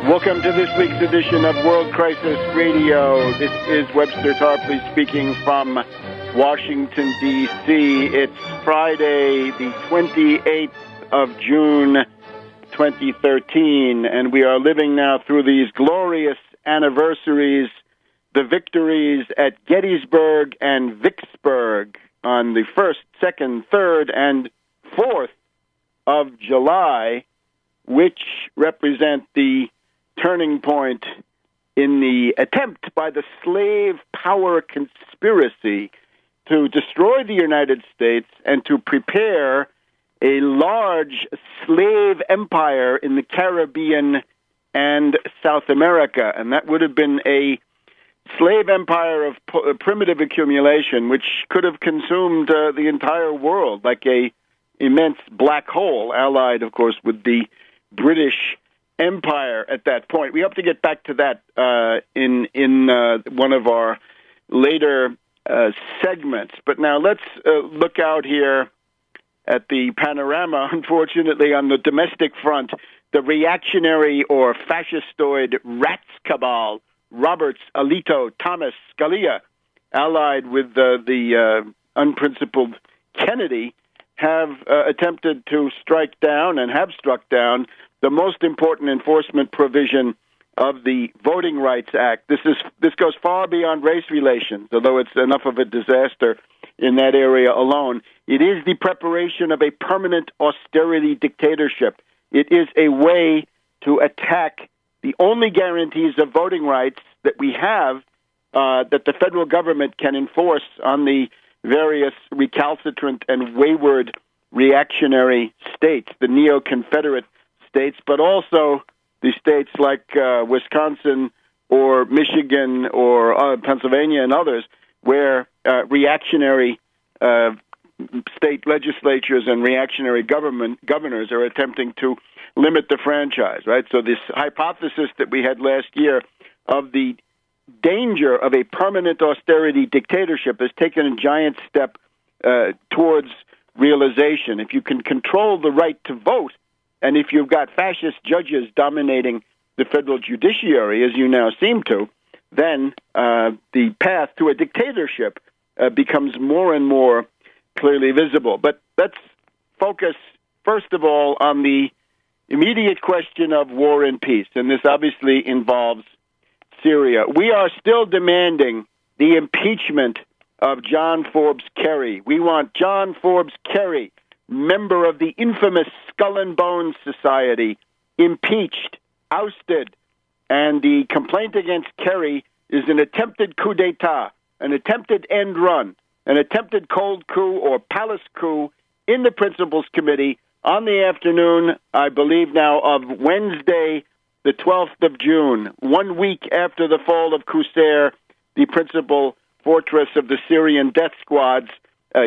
Welcome to this week's edition of World Crisis Radio. This is Webster Tarpley speaking from Washington, D.C. It's Friday, the 28th of June, 2013, and we are living now through these glorious anniversaries, the victories at Gettysburg and Vicksburg on the 1st, 2nd, 3rd, and 4th of July, which represent the turning point in the attempt by the slave power conspiracy to destroy the United States and to prepare a large slave empire in the Caribbean and South America. And that would have been a slave empire of primitive accumulation, which could have consumed the entire world like a immense black hole, allied, of course, with the British Empire at that point. We hope to get back to that in one of our later segments. But now let's look out here at the panorama. Unfortunately, on the domestic front, the reactionary or fascistoid rats cabal, Roberts, Alito, Thomas, Scalia, allied with the unprincipled Kennedy, have attempted to strike down and have struck down the most important enforcement provision of the Voting Rights Act. This goes far beyond race relations, although it's enough of a disaster in that area alone. It is the preparation of a permanent austerity dictatorship. It is a way to attack the only guarantees of voting rights that we have, that the federal government can enforce on the various recalcitrant and wayward reactionary states, the neo-Confederate states, but also the states like Wisconsin or Michigan or Pennsylvania and others, where reactionary state legislatures and reactionary governors are attempting to limit the franchise, right? So this hypothesis that we had last year of the danger of a permanent austerity dictatorship has taken a giant step towards realization. If you can control the right to vote, and if you've got fascist judges dominating the federal judiciary, as you now seem to, then the path to a dictatorship becomes more and more clearly visible. But let's focus, first of all, on the immediate question of war and peace, and this obviously involves Syria. We are still demanding the impeachment of John Forbes Kerry. We want John Forbes Kerry, member of the infamous Skull and Bones Society, impeached, ousted, and the complaint against Kerry is an attempted coup d'etat, an attempted end run, an attempted cold coup or palace coup in the Principals Committee on the afternoon, I believe now, of Wednesday, the 12th of June, 1 week after the fall of Qusair, the principal fortress of the Syrian death squads.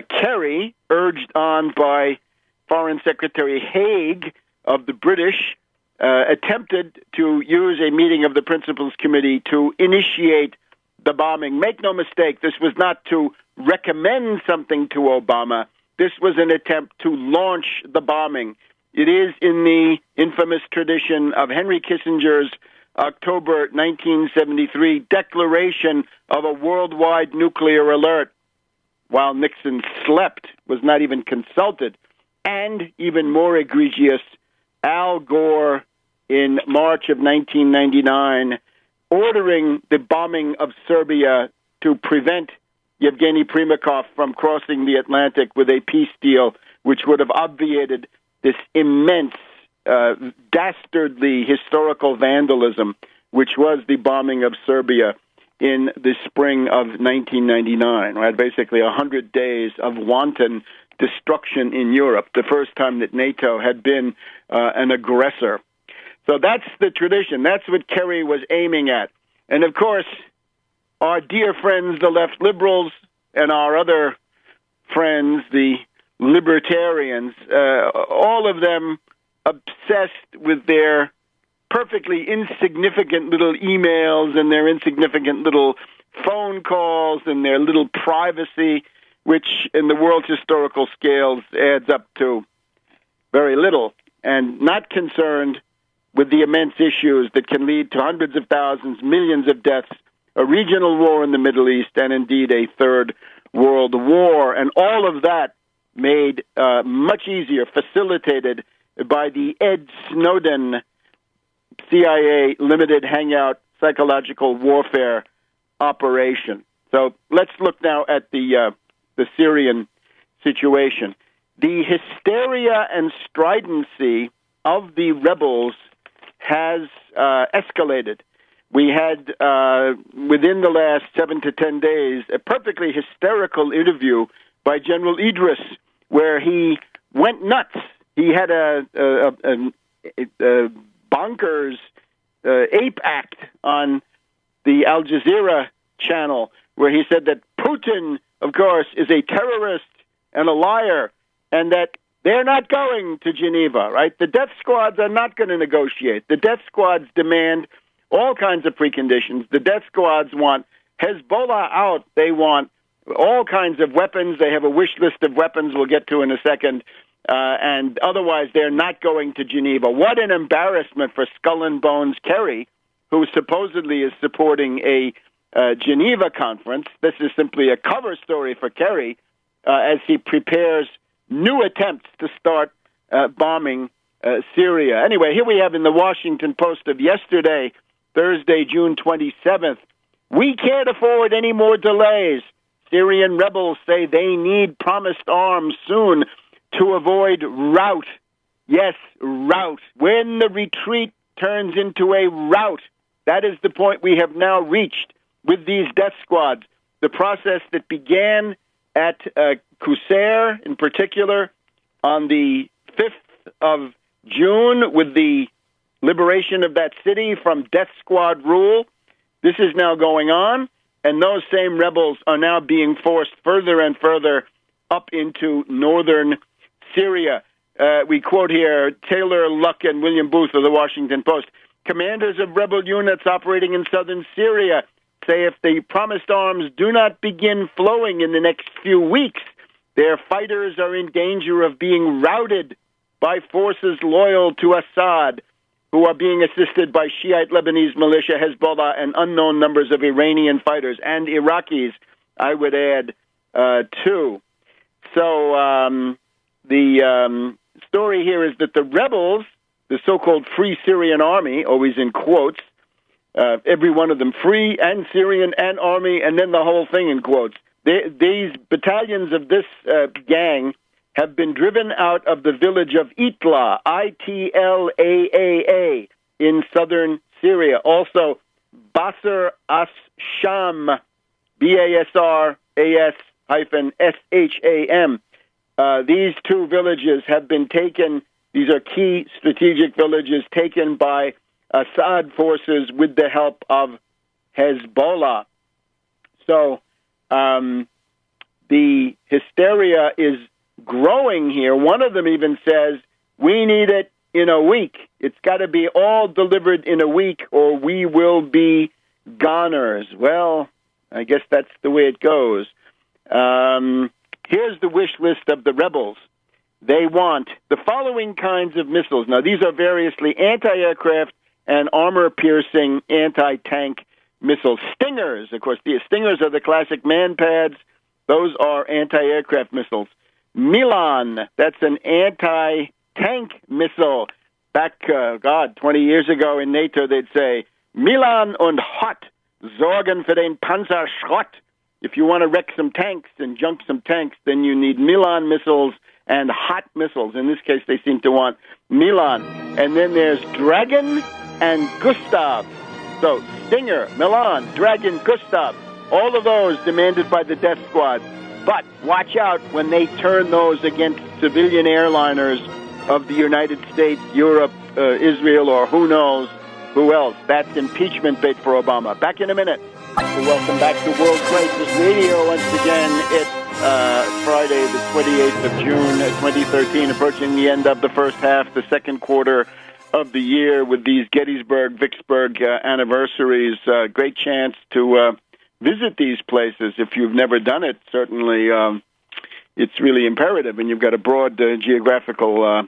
Kerry, urged on by Foreign Secretary Haig of the British, attempted to use a meeting of the Principals Committee to initiate the bombing. Make no mistake, this was not to recommend something to Obama. This was an attempt to launch the bombing. It is in the infamous tradition of Henry Kissinger's October 1973 declaration of a worldwide nuclear alert, while Nixon slept, was not even consulted. And even more egregious, Al Gore in March of 1999 ordering the bombing of Serbia to prevent Yevgeny Primakov from crossing the Atlantic with a peace deal, which would have obviated this immense, dastardly historical vandalism, which was the bombing of Serbia in the spring of 1999, right? Basically 100 days of wanton destruction in Europe, the first time that NATO had been an aggressor. So that's the tradition. That's what Kerry was aiming at. And of course, our dear friends, the left liberals, and our other friends, the libertarians, all of them obsessed with their perfectly insignificant little emails and their insignificant little phone calls and their little privacy, which in the world's historical scales adds up to very little, and not concerned with the immense issues that can lead to hundreds of thousands, millions of deaths, a regional war in the Middle East, and indeed a third world war. And all of that made much easier, facilitated by the Ed Snowden CIA limited hangout psychological warfare operation. So let's look now at the Syrian situation. The hysteria and stridency of the rebels has escalated. We had, within the last 7 to 10 days, a perfectly hysterical interview by General Idris, where he went nuts. He had a bonkers ape act on the Al Jazeera channel, where he said that Putin, of course, is a terrorist and a liar, and that they're not going to Geneva, right? The death squads are not going to negotiate. The death squads demand all kinds of preconditions. The death squads want Hezbollah out. They want all kinds of weapons. They have a wish list of weapons we'll get to in a second. And otherwise, they're not going to Geneva. What an embarrassment for Skull and Bones Kerry, who supposedly is supporting a Geneva conference. This is simply a cover story for Kerry as he prepares new attempts to start bombing Syria. Anyway, here we have in the Washington Post of yesterday, Thursday, June 27th, we can't afford any more delays. Syrian rebels say they need promised arms soon to avoid rout. Yes, rout. When the retreat turns into a rout, that is the point we have now reached with these death squads. The process that began at Qusair, in particular, on the 5th of June with the liberation of that city from death squad rule. This is now going on, and those same rebels are now being forced further and further up into northern Syria. We quote here Taylor, Luck, and William Booth of the Washington Post. Commanders of rebel units operating in southern Syria say if the promised arms do not begin flowing in the next few weeks, their fighters are in danger of being routed by forces loyal to Assad, who are being assisted by Shiite Lebanese militia, Hezbollah, and unknown numbers of Iranian fighters, and Iraqis, I would add, too. So the story here is that the rebels, the so-called Free Syrian Army, always in quotes, every one of them free and Syrian and army, and then the whole thing in quotes. These battalions of this gang have been driven out of the village of Itla, Itlaa, in southern Syria. Also, Basr as-Sham, Basras-Sham. These two villages have been taken. These are key strategic villages taken by Assad forces with the help of Hezbollah. So the hysteria is growing here. One of them even says, we need it in a week. It's got to be all delivered in a week or we will be goners. Well, I guess that's the way it goes. Here's the wish list of the rebels. They want the following kinds of missiles. Now, these are variously anti-aircraft and armor-piercing anti-tank missiles. Stingers, of course, the Stingers are the classic man-pads. Those are anti-aircraft missiles. Milan, that's an anti-tank missile. Back, 20 years ago in NATO, they'd say, Milan und Hot, sorgen für den Panzerschrott. If you want to wreck some tanks and junk some tanks, then you need Milan missiles and Hot missiles. In this case, they seem to want Milan. And then there's Dragon and Gustav. So Stinger, Milan, Dragon, Gustav, all of those demanded by the death squad. But watch out when they turn those against civilian airliners of the United States, Europe, Israel, or who knows who else. That's impeachment bait for Obama. Back in a minute. Welcome back to World Crisis Radio. Once again, it's Friday, the 28th of June, 2013, approaching the end of the first half, the second quarter of the year with these Gettysburg, Vicksburg anniversaries. Great chance to visit these places. If you've never done it, certainly it's really imperative, and you've got a broad geographical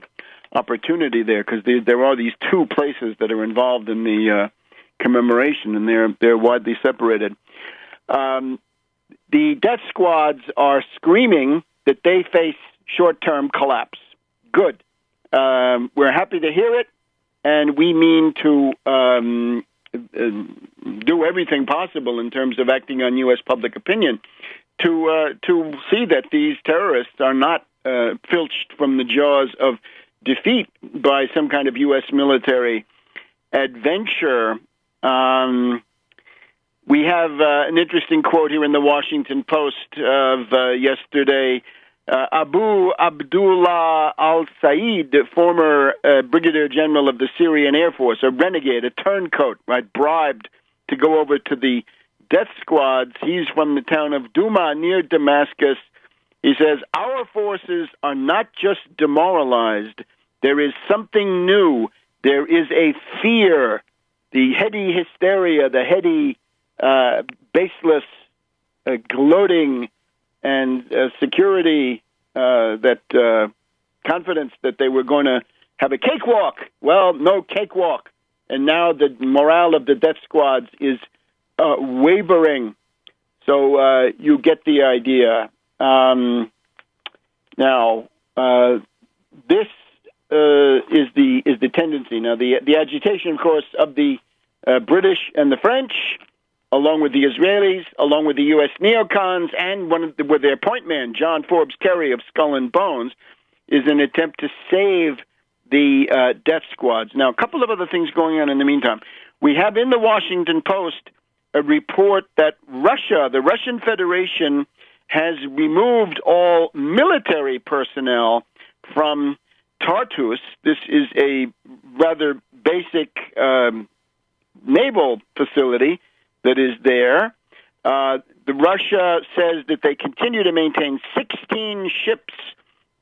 opportunity there, because there are these two places that are involved in the commemoration, and they're widely separated. The death squads are screaming that they face short-term collapse. Good. We're happy to hear it, and we mean to do everything possible in terms of acting on U.S. public opinion to see that these terrorists are not filched from the jaws of defeat by some kind of U.S. military adventure. We have an interesting quote here in the Washington Post of yesterday. Abu Abdullah al-Said, former brigadier general of the Syrian Air Force, a renegade, a turncoat, right, bribed to go over to the death squads. He's from the town of Douma near Damascus. He says, our forces are not just demoralized. There is something new. There is a fear, the heady hysteria, the heady, baseless gloating and security, that confidence that they were going to have a cakewalk. Well, no cakewalk. And now the morale of the death squads is wavering. So you get the idea. Now, this is the tendency. Now, the agitation, of course, of the British and the French, along with the Israelis, along with the U.S. neocons, and with their point man, John Forbes Kerry of Skull and Bones, is an attempt to save the death squads. Now, a couple of other things going on in the meantime. We have in the Washington Post a report that Russia, the Russian Federation, has removed all military personnel from Tartus. This is a rather basic naval facility that is there. The Russia says that they continue to maintain 16 ships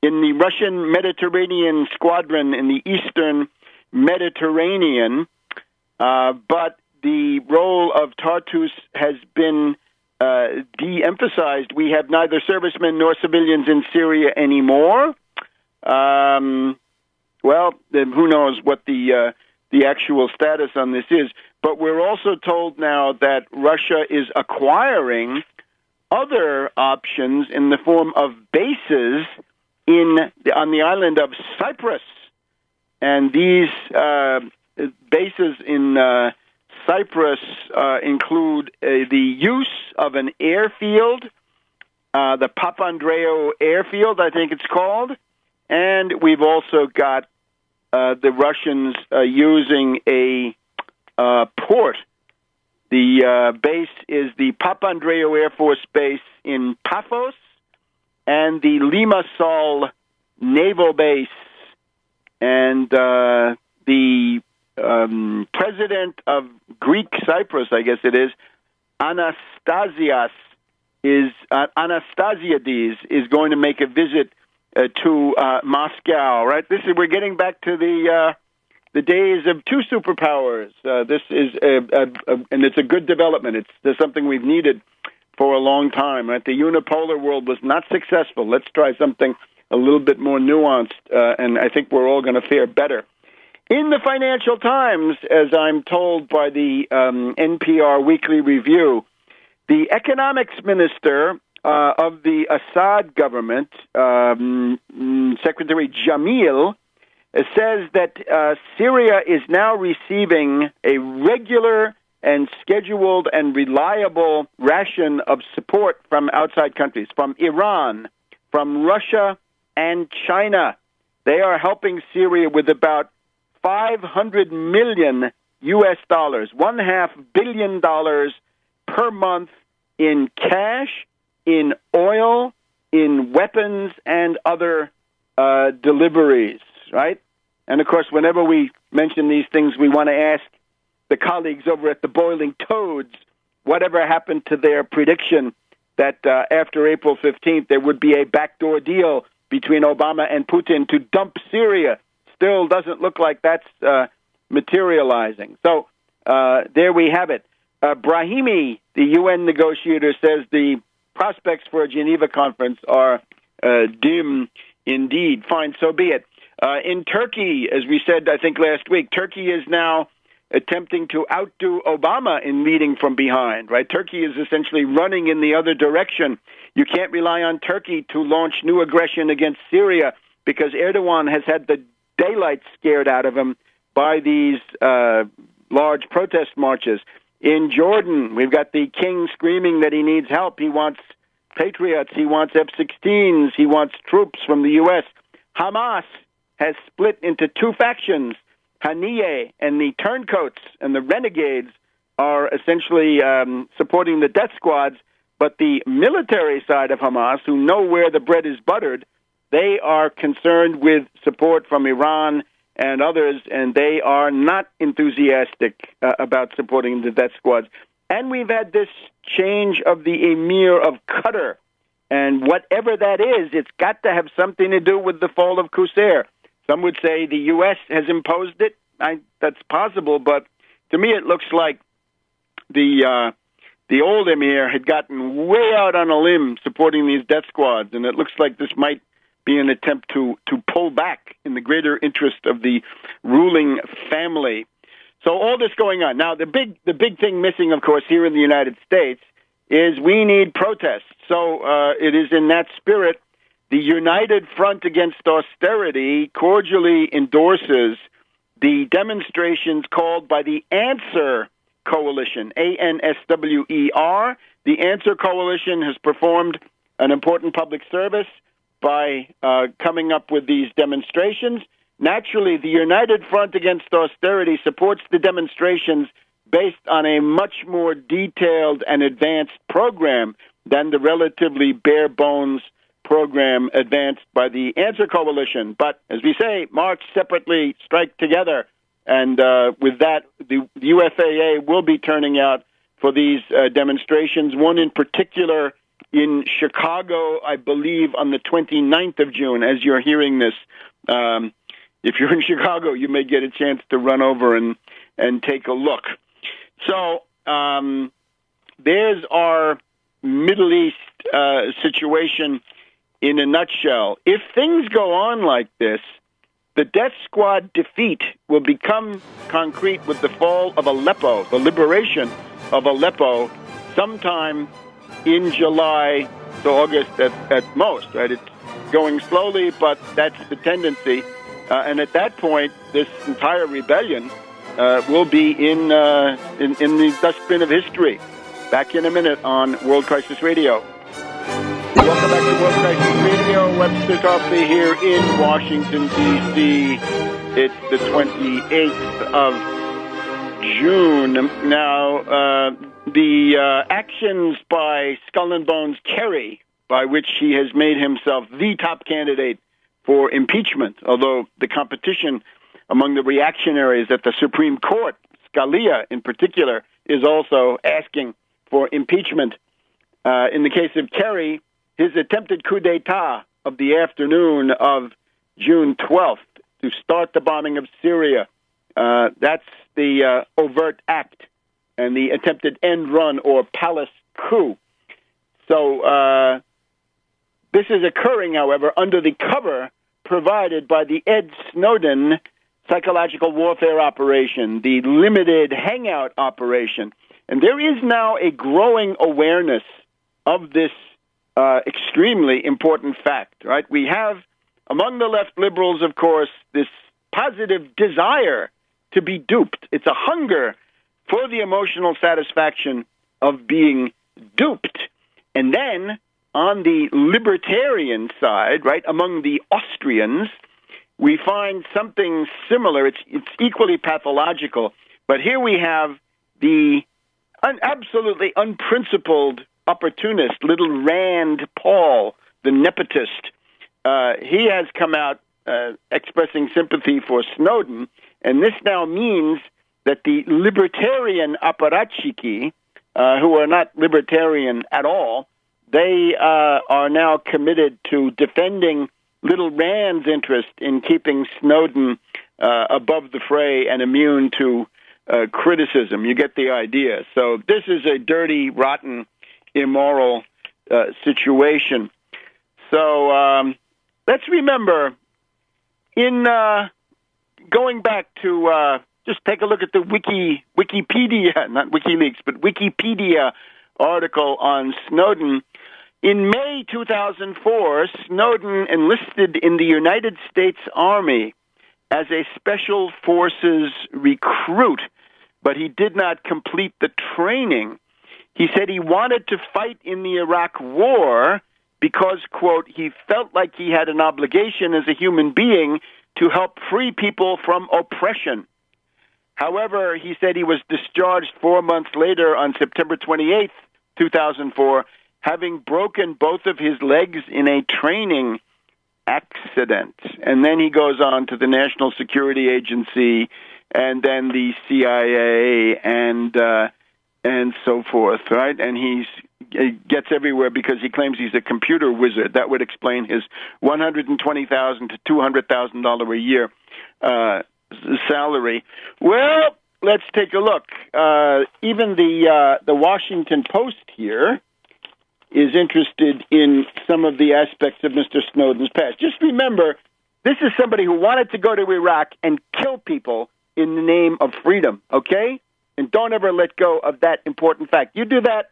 in the Russian Mediterranean squadron in the eastern Mediterranean, but the role of Tartus has been de-emphasized. We have neither servicemen nor civilians in Syria anymore. Well, then who knows what the actual status on this is. But we're also told now that Russia is acquiring other options in the form of bases on the island of Cyprus. And these bases in Cyprus include the use of an airfield, the Papandreou airfield, I think it's called. And we've also got the Russians using a port. The base is the Papandreou Air Force Base in Paphos and the Limassol Naval Base. And the president of Greek Cyprus, I guess it is, Anastasiades, is going to make a visit to Moscow. Right, we're getting back to the days of two superpowers. This is and it's a good development. There's something we've needed for a long time. Right, the unipolar world was not successful. Let's try something a little bit more nuanced, and I think we're all going to fare better. In the Financial Times, as I'm told by the NPR Weekly Review, the economics minister of the Assad government, Secretary Jamil, says that Syria is now receiving a regular and scheduled and reliable ration of support from outside countries, from Iran, from Russia, and China. They are helping Syria with about $500 million US, $1.5 billion per month in cash, in oil, in weapons, and other deliveries, right? And, of course, whenever we mention these things, we want to ask the colleagues over at the Boiling Toads whatever happened to their prediction that after April 15th there would be a backdoor deal between Obama and Putin to dump Syria. Still doesn't look like that's materializing. So there we have it. Brahimi, the UN negotiator, says the prospects for a Geneva conference are dim indeed. Fine, so be it. In Turkey, as we said, I think last week, Turkey is now attempting to outdo Obama in leading from behind, right? Turkey is essentially running in the other direction. You can't rely on Turkey to launch new aggression against Syria because Erdogan has had the daylight scared out of him by these large protest marches. In Jordan, we've got the king screaming that he needs help. He wants Patriots. He wants F-16s. He wants troops from the U.S. Hamas has split into two factions. Haniyeh and the turncoats and the renegades are essentially supporting the death squads, but the military side of Hamas, who know where the bread is buttered, they are concerned with support from Iran and others, and they are not enthusiastic about supporting the death squads. And we've had this change of the emir of Qatar, and whatever that is, it's got to have something to do with the fall of Qusair. Some would say the U.S. has imposed it. That's possible, but to me it looks like the old emir had gotten way out on a limb supporting these death squads, and it looks like this might be an attempt to pull back in the greater interest of the ruling family. So all this going on. Now, the big thing missing, of course, here in the United States is we need protests. So it is in that spirit the United Front Against Austerity cordially endorses the demonstrations called by the Answer Coalition, ANSWER. The Answer Coalition has performed an important public service by coming up with these demonstrations. Naturally, the United Front Against Austerity supports the demonstrations based on a much more detailed and advanced program than the relatively bare-bones program advanced by the Answer Coalition. But, as we say, march separately, strike together. And with that, the UFAA will be turning out for these demonstrations, one in particular in Chicago, I believe, on the 29th of June. As you're hearing this, if you're in Chicago, you may get a chance to run over and take a look. So there's our Middle East situation in a nutshell. If things go on like this, the death squad defeat will become concrete with the fall of Aleppo, the liberation of Aleppo, sometime in July to August at most, right? It's going slowly, but that's the tendency. And at that point, this entire rebellion will be in the dustbin of history. Back in a minute on World Crisis Radio. Welcome back to World Crisis Radio. Webster Tarpley here in Washington, D.C. It's the 28th of June. Now, the actions by Skull and Bones Kerry, by which he has made himself the top candidate for impeachment, although the competition among the reactionaries at the Supreme Court, Scalia in particular, is also asking for impeachment. In the case of Kerry, his attempted coup d'etat of the afternoon of June 12th to start the bombing of Syria, that's the overt act and the attempted end run or palace coup. So this is occurring, however, under the cover provided by the Ed Snowden psychological warfare operation, the limited hangout operation. And there is now a growing awareness of this extremely important fact, right? We have, among the left liberals, of course, this positive desire to be duped. It's a hunger for the emotional satisfaction of being duped. And then on the libertarian side, right, among the Austrians, we find something similar. It's equally pathological. But here we have the absolutely unprincipled opportunist, little Rand Paul, the nepotist. He has come out expressing sympathy for Snowden, and this now means that the libertarian apparatchiki, who are not libertarian at all, they are now committed to defending little Rand's interest in keeping Snowden above the fray and immune to criticism. You get the idea. So this is a dirty, rotten, immoral situation. So let's remember In going back to just take a look at the Wikipedia, not WikiLeaks, but Wikipedia article on Snowden. In May 2004, Snowden enlisted in the United States Army as a Special Forces recruit, but he did not complete the training. He said he wanted to fight in the Iraq War because, quote, he felt like he had an obligation as a human being to help free people from oppression. However, he said he was discharged 4 months later on September 28th, 2004, having broken both of his legs in a training accident. And then he goes on to the National Security Agency and then the CIA and so forth, right? And he gets everywhere because he claims he's a computer wizard. That would explain his $120,000 to $200,000 a year salary. Well, let's take a look. Even the Washington Post here is interested in some of the aspects of Mr. Snowden's past. Just remember, this is somebody who wanted to go to Iraq and kill people in the name of freedom, okay? And don't ever let go of that important fact. You do that,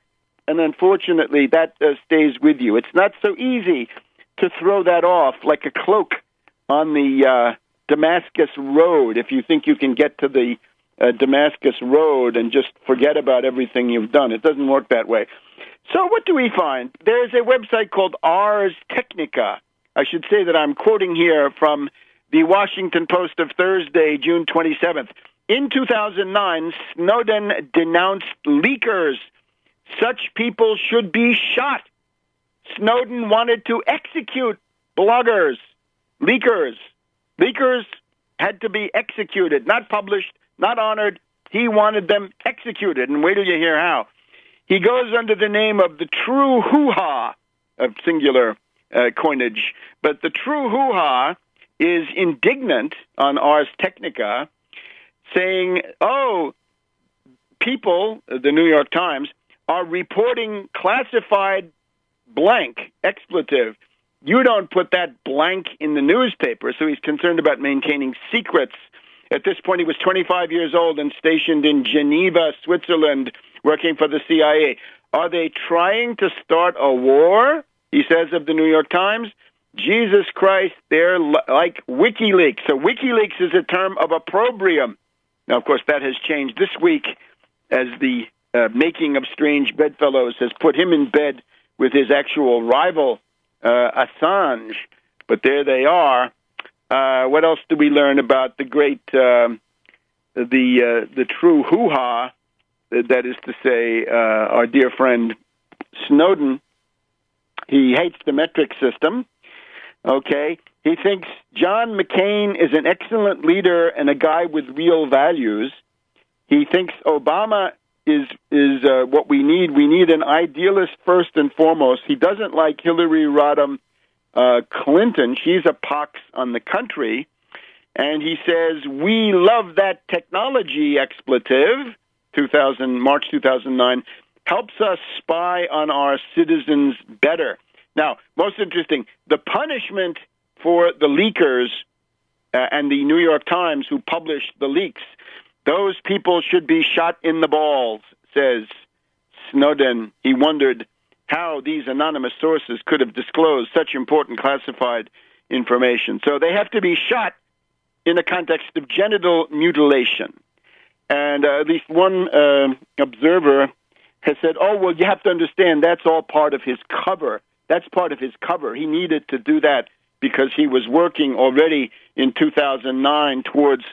and unfortunately, that stays with you. It's not so easy to throw that off like a cloak on the Damascus Road if you think you can get to the Damascus Road and just forget about everything you've done. It doesn't work that way. So what do we find? There's a website called Ars Technica. I should say that I'm quoting here from the Washington Post of Thursday, June 27th. In 2009, Snowden denounced leakers. Such people should be shot. Snowden wanted to execute bloggers, leakers. Leakers had to be executed, not published, not honored. He wanted them executed. And wait till you hear how. He goes under the name of the True Hoo-Ha, of singular coinage. But the True Hoo-Ha is indignant on Ars Technica, saying, oh, people, the New York Times, are reporting classified blank, expletive. You don't put that blank in the newspaper, so he's concerned about maintaining secrets. At this point, he was 25 years old and stationed in Geneva, Switzerland, working for the CIA. Are they trying to start a war? He says of the New York Times. Jesus Christ, they're like WikiLeaks. So WikiLeaks is a term of opprobrium. Now, of course, that has changed this week as the making of strange bedfellows has put him in bed with his actual rival, Assange. But there they are. What else do we learn about the great, the true hoo-ha, that is to say, our dear friend Snowden? He hates the metric system. Okay, he thinks John McCain is an excellent leader and a guy with real values. He thinks Obama is what we need. We need an idealist first and foremost. He doesn't like Hillary Rodham Clinton. She's a pox on the country. And he says, we love that technology expletive, March 2009, helps us spy on our citizens better. Now, most interesting, the punishment for the leakers and the New York Times who published the leaks, those people should be shot in the balls, says Snowden. He wondered how these anonymous sources could have disclosed such important classified information. So they have to be shot in the context of genital mutilation. And at least one observer has said, oh, well, you have to understand that's all part of his cover. That's part of his cover. He needed to do that because he was working already in 2009 towards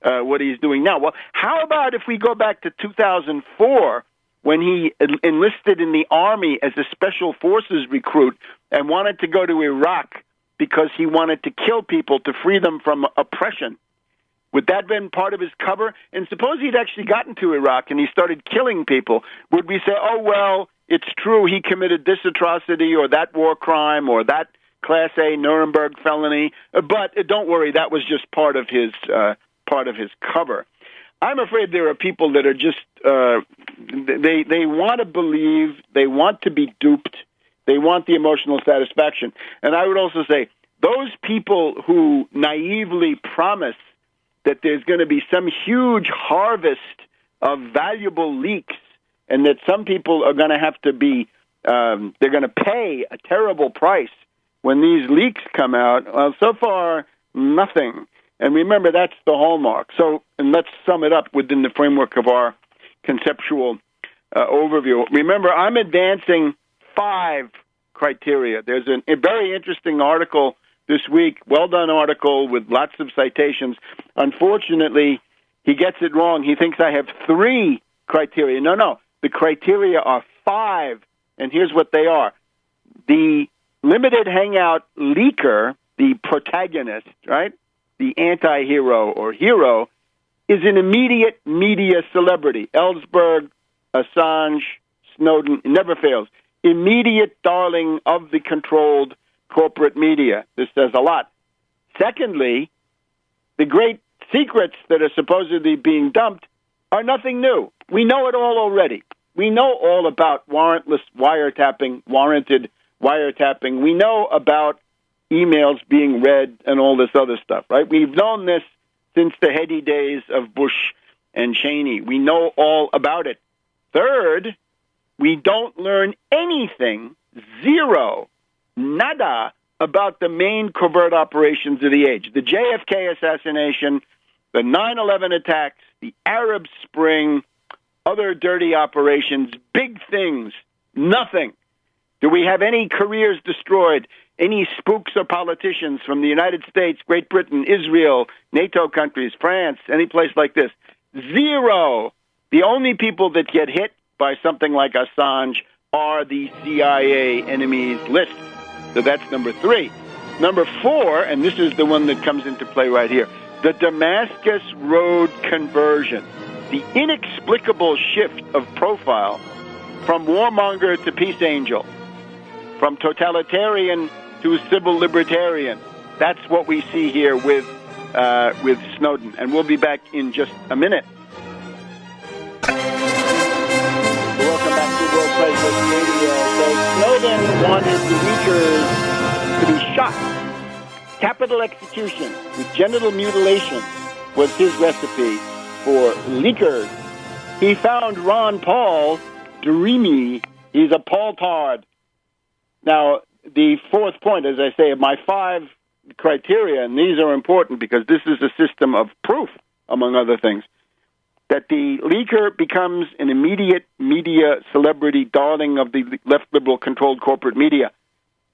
what he's doing now. Well, how about if we go back to 2004 when he enlisted in the Army as a Special Forces recruit and wanted to go to Iraq because he wanted to kill people to free them from oppression? Would that have been part of his cover? And suppose he'd actually gotten to Iraq and he started killing people. Would we say, oh, well, it's true he committed this atrocity or that war crime or that Class A Nuremberg felony, but don't worry, that was just part of his cover. I'm afraid there are people that are just they want to believe, they want to be duped, they want the emotional satisfaction. And I would also say those people who naively promise that there's going to be some huge harvest of valuable leaks and that some people are going to have to be, they're going to pay a terrible price when these leaks come out. Well, so far, nothing. And remember, that's the hallmark. So, and let's sum it up within the framework of our conceptual overview. Remember, I'm advancing 5 criteria. There's a very interesting article this week, well-done article with lots of citations. Unfortunately, he gets it wrong. He thinks I have 3 criteria. No. The criteria are 5, and here's what they are. The limited hangout leaker, the protagonist, right, the anti-hero or hero, is an immediate media celebrity. Ellsberg, Assange, Snowden, it never fails. Immediate darling of the controlled corporate media. This says a lot. Secondly, the great secrets that are supposedly being dumped are nothing new. We know it all already. We know all about warrantless wiretapping, warranted wiretapping. We know about emails being read and all this other stuff, right? We've known this since the heady days of Bush and Cheney. We know all about it. Third, we don't learn anything, zero, nada, about the main covert operations of the age. The JFK assassination, the 9/11 attacks, the Arab Spring, other dirty operations, big things, nothing. Do we have any careers destroyed? Any spooks or politicians from the United States, Great Britain, Israel, NATO countries, France, any place like this? Zero. The only people that get hit by something like Assange are the CIA enemies list. So that's number 3. Number 4, and this is the one that comes into play right here, the Damascus Road conversion, the inexplicable shift of profile from warmonger to peace angel, from totalitarian to civil libertarian. That's what we see here with Snowden. And we'll be back in just a minute. Welcome back to World Crisis Radio. So Snowden wanted the leakers to be shot. Capital execution with genital mutilation was his recipe for leakers. He found Ron Paul dreamy. He's a Paul-tard. Now, the 4th point, as I say, of my 5 criteria, and these are important because this is a system of proof, among other things, that the leaker becomes an immediate media celebrity darling of the left liberal-controlled corporate media.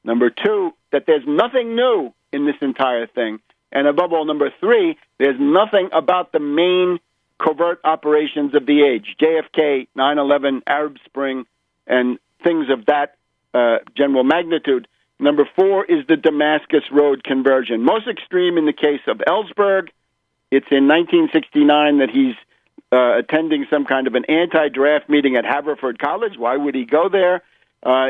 Number 2, that there's nothing new in this entire thing. And above all, number 3, there's nothing about the main covert operations of the age, JFK, 9/11, Arab Spring, and things of that general magnitude. Number 4 is the Damascus Road conversion. Most extreme in the case of Ellsberg. It's in 1969 that he's attending some kind of an anti-draft meeting at Haverford College. Why would he go there?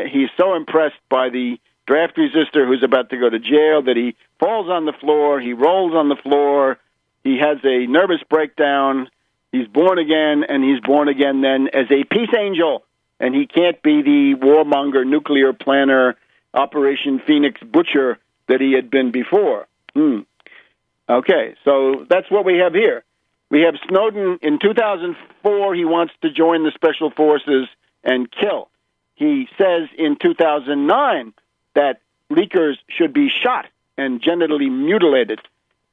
He's so impressed by the draft resistor who's about to go to jail that he falls on the floor, he rolls on the floor, he has a nervous breakdown, he's born again, and he's born again then as a peace angel. And he can't be the warmonger, nuclear planner, Operation Phoenix butcher that he had been before. Okay, so that's what we have here. We have Snowden. In 2004, he wants to join the Special Forces and kill. He says in 2009 that leakers should be shot and genitally mutilated.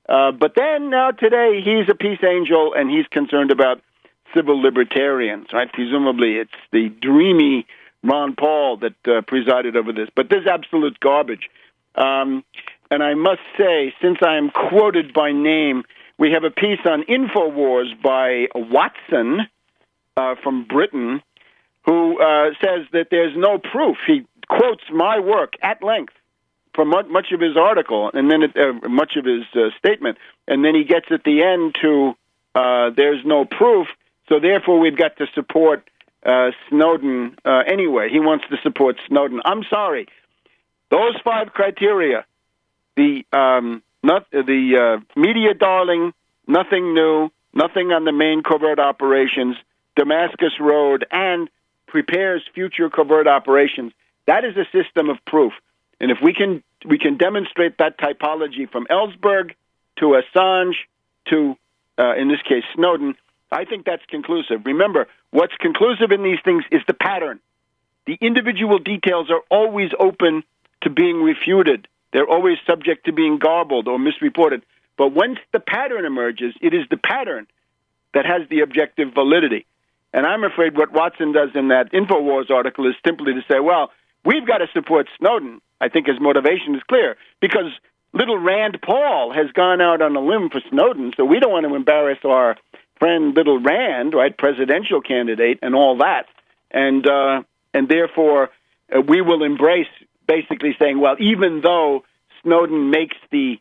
But then now today, he's a peace angel, and he's concerned about civil libertarians, right? Presumably it's the dreamy Ron Paul that presided over this. But this is absolute garbage. And I must say, since I am quoted by name, we have a piece on InfoWars by Watson from Britain, who says that there's no proof. He quotes my work at length for much of his article, and then much of his statement, and then he gets at the end to there's no proof, so therefore we've got to support Snowden anyway. He wants to support Snowden. I'm sorry. Those 5 criteria, the media darling, nothing new, nothing on the main covert operations, Damascus Road, and prepares future covert operations, that is a system of proof. And if we can we can demonstrate that typology from Ellsberg to Assange to, in this case, Snowden. I think that's conclusive. Remember, what's conclusive in these things is the pattern. The individual details are always open to being refuted. They're always subject to being garbled or misreported. But once the pattern emerges, it is the pattern that has the objective validity. And I'm afraid what Watson does in that InfoWars article is simply to say, well, we've got to support Snowden. I think his motivation is clear, because little Rand Paul has gone out on a limb for Snowden, so we don't want to embarrass our friend little Rand, right, presidential candidate, and all that. And therefore, we will embrace basically saying, well, even though Snowden makes the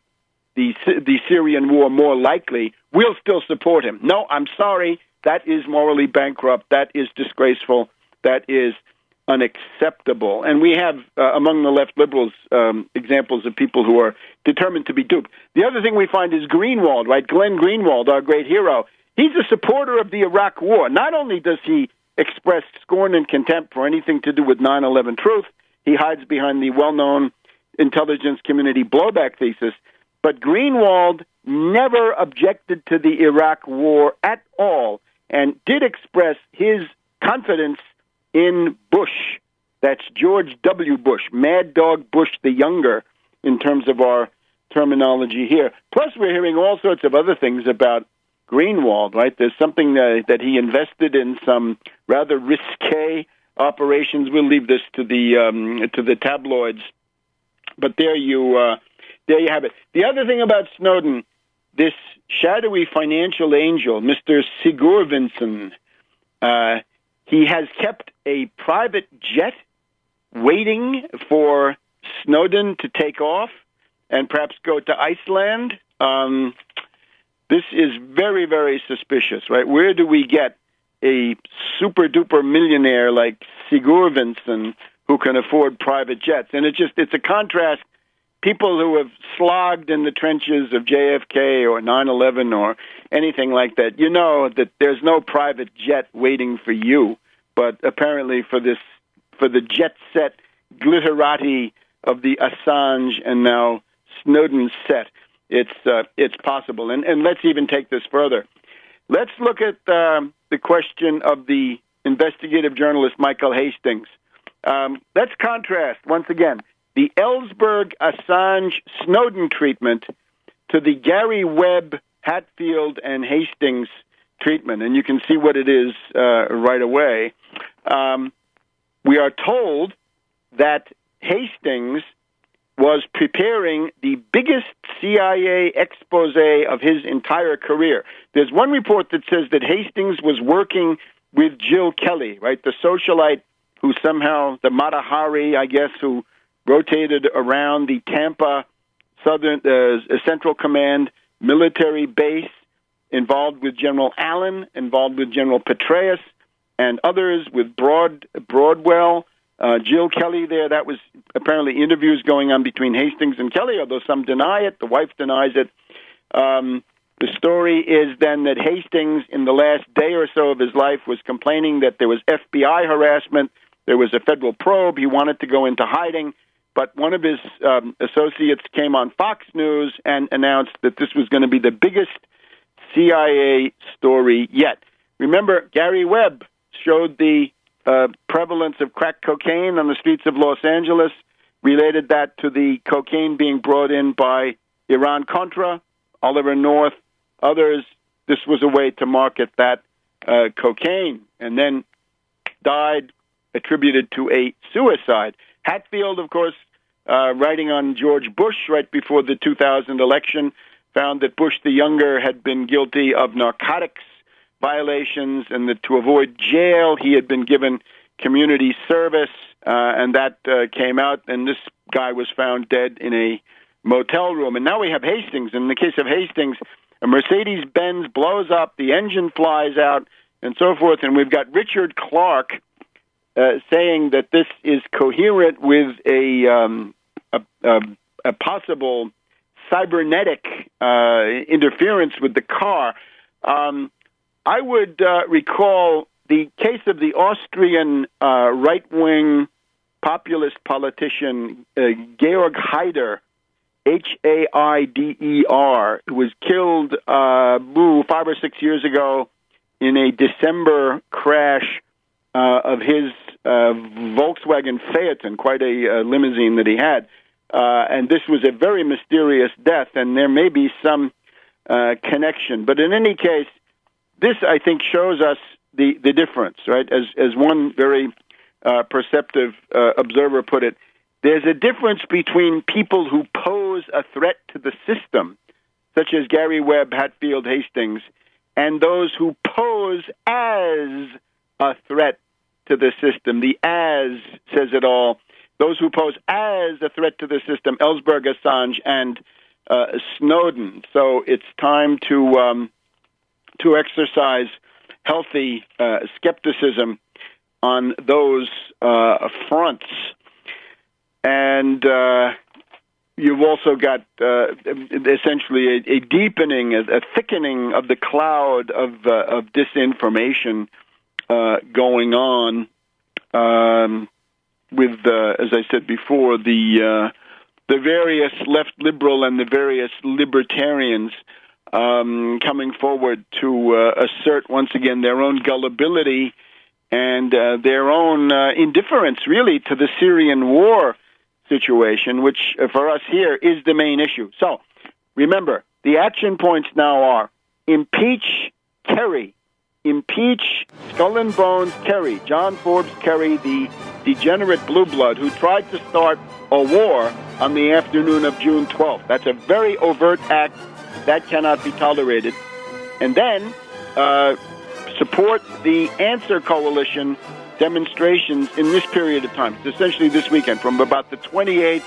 Syrian war more likely, we'll still support him. No, I'm sorry. That is morally bankrupt. That is disgraceful. That is unacceptable. And we have, among the left liberals, examples of people who are determined to be duped. The other thing we find is Greenwald, right? Glenn Greenwald, our great hero. He's a supporter of the Iraq War. Not only does he express scorn and contempt for anything to do with 9/11 truth, he hides behind the well-known intelligence community blowback thesis, but Greenwald never objected to the Iraq War at all and did express his confidence in Bush. That's George W. Bush, Mad Dog Bush the Younger, in terms of our terminology here. Plus, we're hearing all sorts of other things about Greenwald, right? There's something that he invested in some rather risque operations. We'll leave this to the tabloids. But there you have it. The other thing about Snowden, this shadowy financial angel, Mr. Sigurvinsson, he has kept a private jet waiting for Snowden to take off and perhaps go to Iceland. This is very, very suspicious, right? Where do we get a super-duper millionaire like Sigurvinsson who can afford private jets? And it's a contrast. People who have slogged in the trenches of JFK or 9/11 or anything like that, you know that there's no private jet waiting for you. But apparently for the jet set glitterati of the Assange and now Snowden set, it's possible. And let's even take this further. Let's look at the question of the investigative journalist Michael Hastings. Let's contrast, once again, the Ellsberg, Assange, Snowden treatment to the Gary Webb, Hatfield, and Hastings treatment. And you can see what it is right away. We are told that Hastings was preparing the biggest CIA expose of his entire career. There's one report that says that Hastings was working with Jill Kelly, right, the socialite who somehow, the Mata Hari, I guess, who rotated around the Tampa Central Command military base, involved with General Allen, involved with General Petraeus, and others with Broadwell, Jill Kelly there. That was apparently interviews going on between Hastings and Kelly, although some deny it. The wife denies it. The story is then that Hastings, in the last day or so of his life, was complaining that there was FBI harassment. There was a federal probe. He wanted to go into hiding. But one of his associates came on Fox News and announced that this was going to be the biggest CIA story yet. Remember, Gary Webb showed the prevalence of crack cocaine on the streets of Los Angeles, related that to the cocaine being brought in by Iran-Contra, Oliver North, others. This was a way to market that cocaine, and then died, attributed to a suicide. Hatfield, of course, writing on George Bush right before the 2000 election, found that Bush the Younger had been guilty of narcotics violations and that to avoid jail, he had been given community service, and that came out, and this guy was found dead in a motel room. And now we have Hastings. In the case of Hastings, a Mercedes-Benz blows up, the engine flies out, and so forth, and we've got Richard Clark saying that this is coherent with a possible cybernetic interference with the car. I would recall the case of the Austrian right-wing populist politician Georg Haider, Haider, who was killed 5 or 6 years ago in a December crash of his Volkswagen Phaeton, quite a limousine that he had. And this was a very mysterious death, and there may be some connection. But in any case, this, I think, shows us the difference, right? As one very perceptive observer put it, there's a difference between people who pose a threat to the system, such as Gary Webb, Hatfield, Hastings, and those who pose as a threat to the system. The "as" says it all. Those who pose as a threat to the system, Ellsberg, Assange, and Snowden. So it's time to exercise healthy skepticism on those fronts. And you've also got essentially a deepening, a thickening of the cloud of disinformation going on with, as I said before, the various left liberal and the various libertarians coming forward to assert once again their own gullibility and their own indifference, really, to the Syrian war situation, which for us here is the main issue. So remember, the action points now are impeach Kerry, impeach Skull and Bones Kerry, John Forbes Kerry, the degenerate blue blood who tried to start a war on the afternoon of June 12th. That's a very overt act that cannot be tolerated. And then support the Answer Coalition demonstrations in this period of time. It's essentially this weekend, from about the 28th,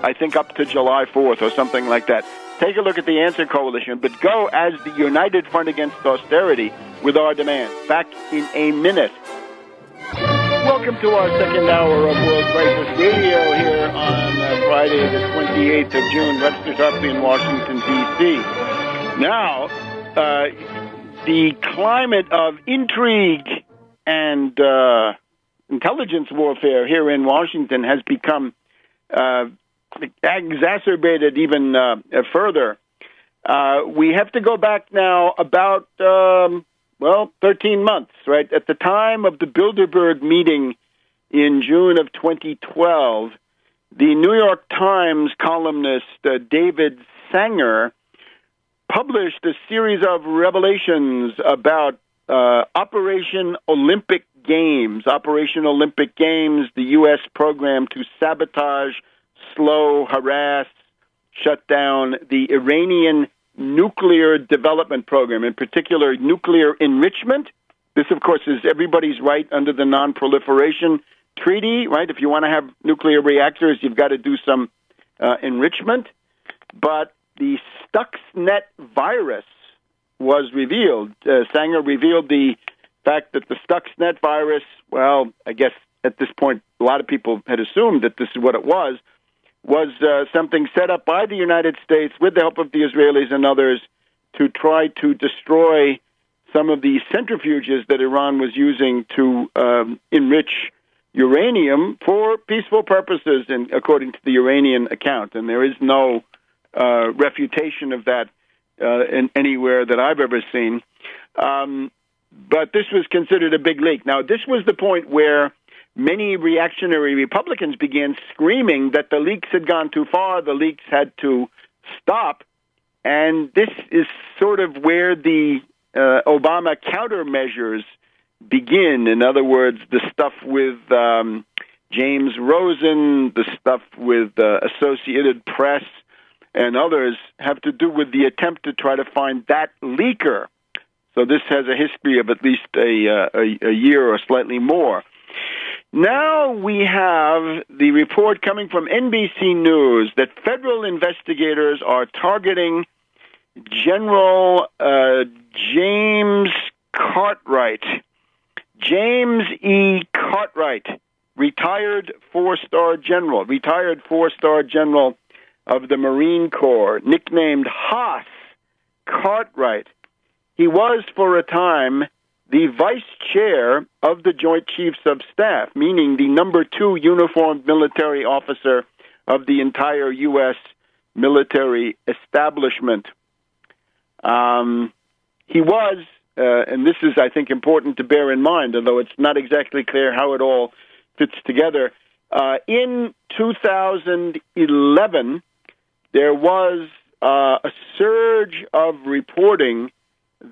I think, up to July 4th or something like that. Take a look at the Answer Coalition, but go as the United Front Against Austerity with our demands. Back in a minute. Welcome to our second hour of World Crisis Radio here on Friday, the 28th of June. Webster Tarpley in Washington, D.C. Now, the climate of intrigue and intelligence warfare here in Washington has become exacerbated even further. We have to go back now about 13 months, right? At the time of the Bilderberg meeting in June of 2012, the New York Times columnist David Sanger published a series of revelations about Operation Olympic Games, the U.S. program to sabotage, slow, harass, shut down the Iranian nuclear development program, in particular nuclear enrichment. This, of course, is everybody's right under the Non-Proliferation Treaty, right? If you want to have nuclear reactors, you've got to do some enrichment. But the Stuxnet virus was revealed. Sanger revealed the fact that the Stuxnet virus, well, I guess at this point a lot of people had assumed that this is what it was something set up by the United States with the help of the Israelis and others to try to destroy some of the centrifuges that Iran was using to enrich uranium for peaceful purposes, and according to the Iranian account. And there is no refutation of that in anywhere that I've ever seen. But this was considered a big leak. Now, this was the point where many reactionary Republicans began screaming that the leaks had gone too far, the leaks had to stop. And this is sort of where the Obama countermeasures begin. In other words, the stuff with James Rosen, the stuff with Associated Press, and others have to do with the attempt to try to find that leaker. So this has a history of at least a year or slightly more. Now we have the report coming from NBC News that federal investigators are targeting General James Cartwright. James E. Cartwright, retired four-star general of the Marine Corps, nicknamed Haas Cartwright. He was, for a time, the vice chair of the Joint Chiefs of Staff, meaning the number 2 uniformed military officer of the entire U.S. military establishment. He was, and this is, I think, important to bear in mind, although it's not exactly clear how it all fits together. In 2011, there was a surge of reporting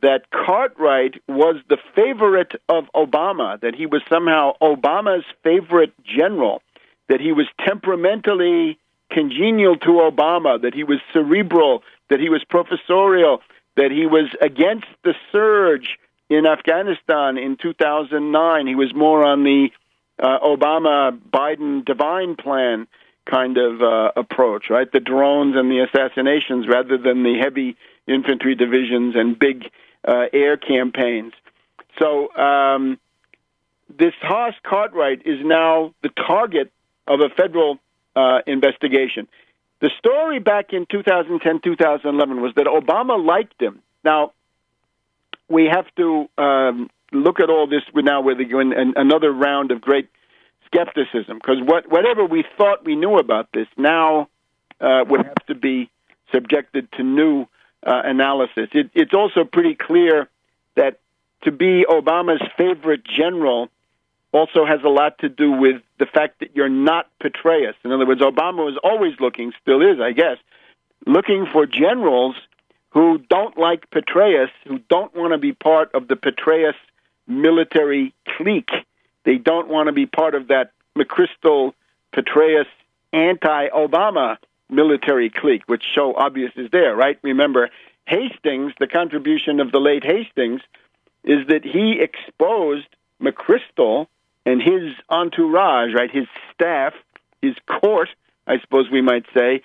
that Cartwright was the favorite of Obama, that he was somehow Obama's favorite general, that he was temperamentally congenial to Obama, that he was cerebral, that he was professorial, that he was against the surge in Afghanistan in 2009. He was more on the Obama-Biden divine plan kind of approach, right? The drones and the assassinations rather than the heavy infantry divisions and big air campaigns. So this Haas Cartwright is now the target of a federal investigation. The story back in 2010, 2011 was that Obama liked him. Now, we have to look at all this now with another round of great skepticism, because whatever we thought we knew about this now would have to be subjected to new analysis. It's also pretty clear that to be Obama's favorite general also has a lot to do with the fact that you're not Petraeus. In other words, Obama was always looking, still is, I guess, looking for generals who don't like Petraeus, who don't want to be part of the Petraeus military clique. They don't want to be part of that McChrystal Petraeus anti-Obama military clique, which so obvious is there, right? Remember, Hastings, the contribution of the late Hastings, is that he exposed McChrystal and his entourage, right, his staff, his court, I suppose we might say.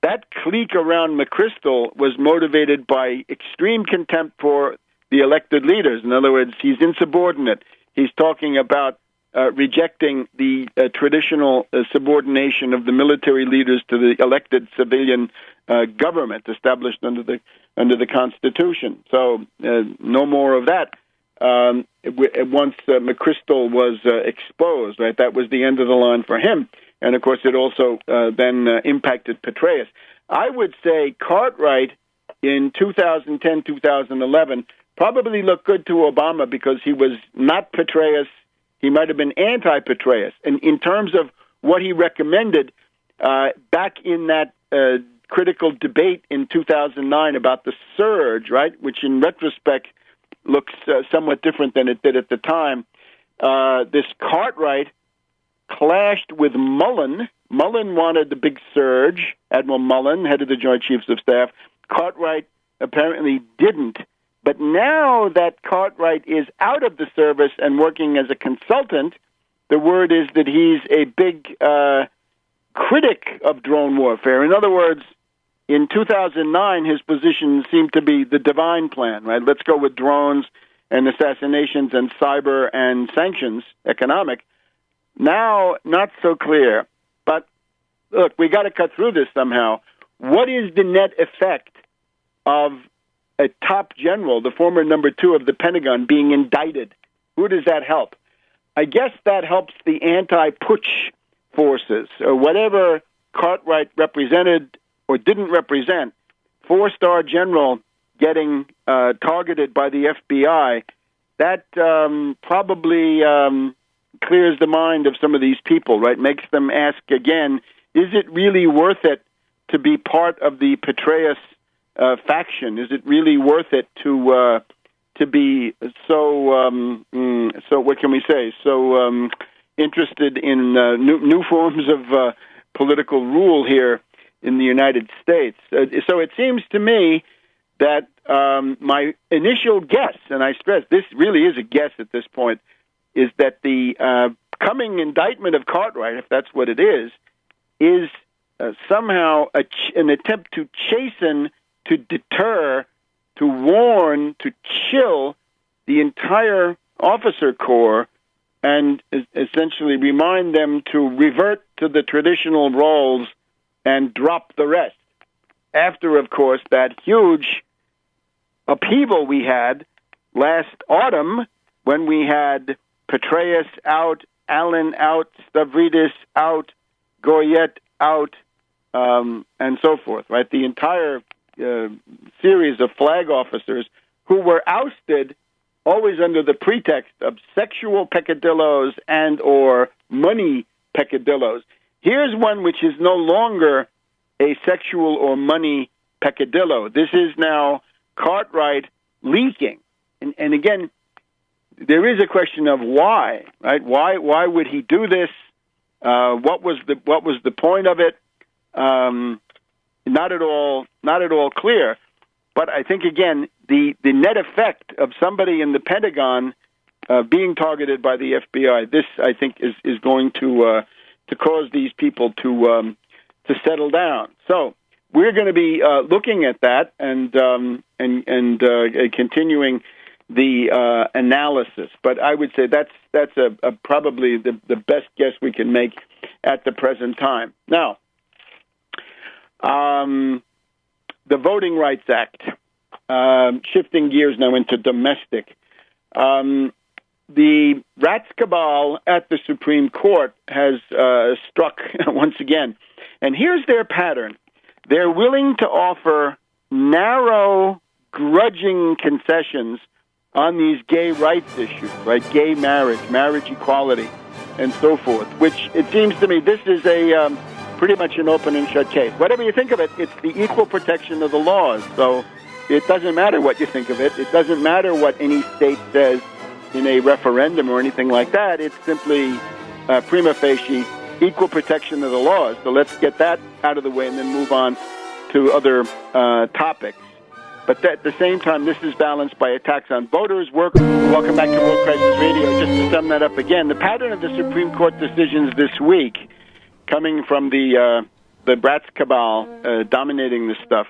That clique around McChrystal was motivated by extreme contempt for the elected leaders. In other words, he's insubordinate. He's talking about rejecting the traditional subordination of the military leaders to the elected civilian government established under the Constitution. So no more of that. Once McChrystal was exposed, right, that was the end of the line for him. And, of course, it also then impacted Petraeus. I would say Cartwright in 2010, 2011 probably looked good to Obama because he was not Petraeus. He might have been anti-Petraeus. And in terms of what he recommended back in that critical debate in 2009 about the surge, right, which in retrospect looks somewhat different than it did at the time, this Cartwright clashed with Mullen. Mullen wanted the big surge. Admiral Mullen, head of the Joint Chiefs of Staff. Cartwright apparently didn't. But now that Cartwright is out of the service and working as a consultant, the word is that he's a big critic of drone warfare. In other words, in 2009, his position seemed to be the divine plan, right? Let's go with drones and assassinations and cyber and sanctions, economic. Now, not so clear. But look, we got to cut through this somehow. What is the net effect of a top general, the former number 2 of the Pentagon, being indicted? Who does that help? I guess that helps the anti-putsch forces, or whatever Cartwright represented or didn't represent. 4-star general getting targeted by the FBI, that probably clears the mind of some of these people, right? Makes them ask again, is it really worth it to be part of the Petraeus faction? Is it really worth it to be so what can we say? So interested in new forms of political rule here in the United States. So it seems to me that my initial guess, and I stress this really is a guess at this point, is that the coming indictment of Cartwright, if that's what it is somehow an attempt to chasten, to deter, to warn, to chill the entire officer corps and essentially remind them to revert to the traditional roles and drop the rest. After, of course, that huge upheaval we had last autumn when we had Petraeus out, Allen out, Stavridis out, Goyette out, and so forth, right? The entire series of flag officers who were ousted always under the pretext of sexual peccadillos and or money peccadillos. Here's one which is no longer a sexual or money peccadillo. This is now Cartwright leaking. And again, there is a question of why, right? Why would he do this? What was the point of it? Not at all clear. But I think again, the net effect of somebody in the Pentagon being targeted by the FBI, this I think is going to cause these people to settle down. So we're going to be looking at that and continuing the analysis. But I would say that's probably the best guess we can make at the present time. Now, the Voting Rights Act, shifting gears now into domestic. The Rats Cabal at the Supreme Court has struck once again. And here's their pattern. They're willing to offer narrow, grudging concessions on these gay rights issues, right? Gay marriage, marriage equality, and so forth, which it seems to me this is a pretty much an open and shut case. Whatever you think of it, it's the equal protection of the laws. So it doesn't matter what you think of it. It doesn't matter what any state says in a referendum or anything like that. It's simply prima facie equal protection of the laws. So let's get that out of the way and then move on to other topics. But at the same time, this is balanced by attacks on voters, workers. Welcome back to World Crisis Radio. Just to sum that up again, the pattern of the Supreme Court decisions this week, coming from the Bratz cabal dominating this stuff,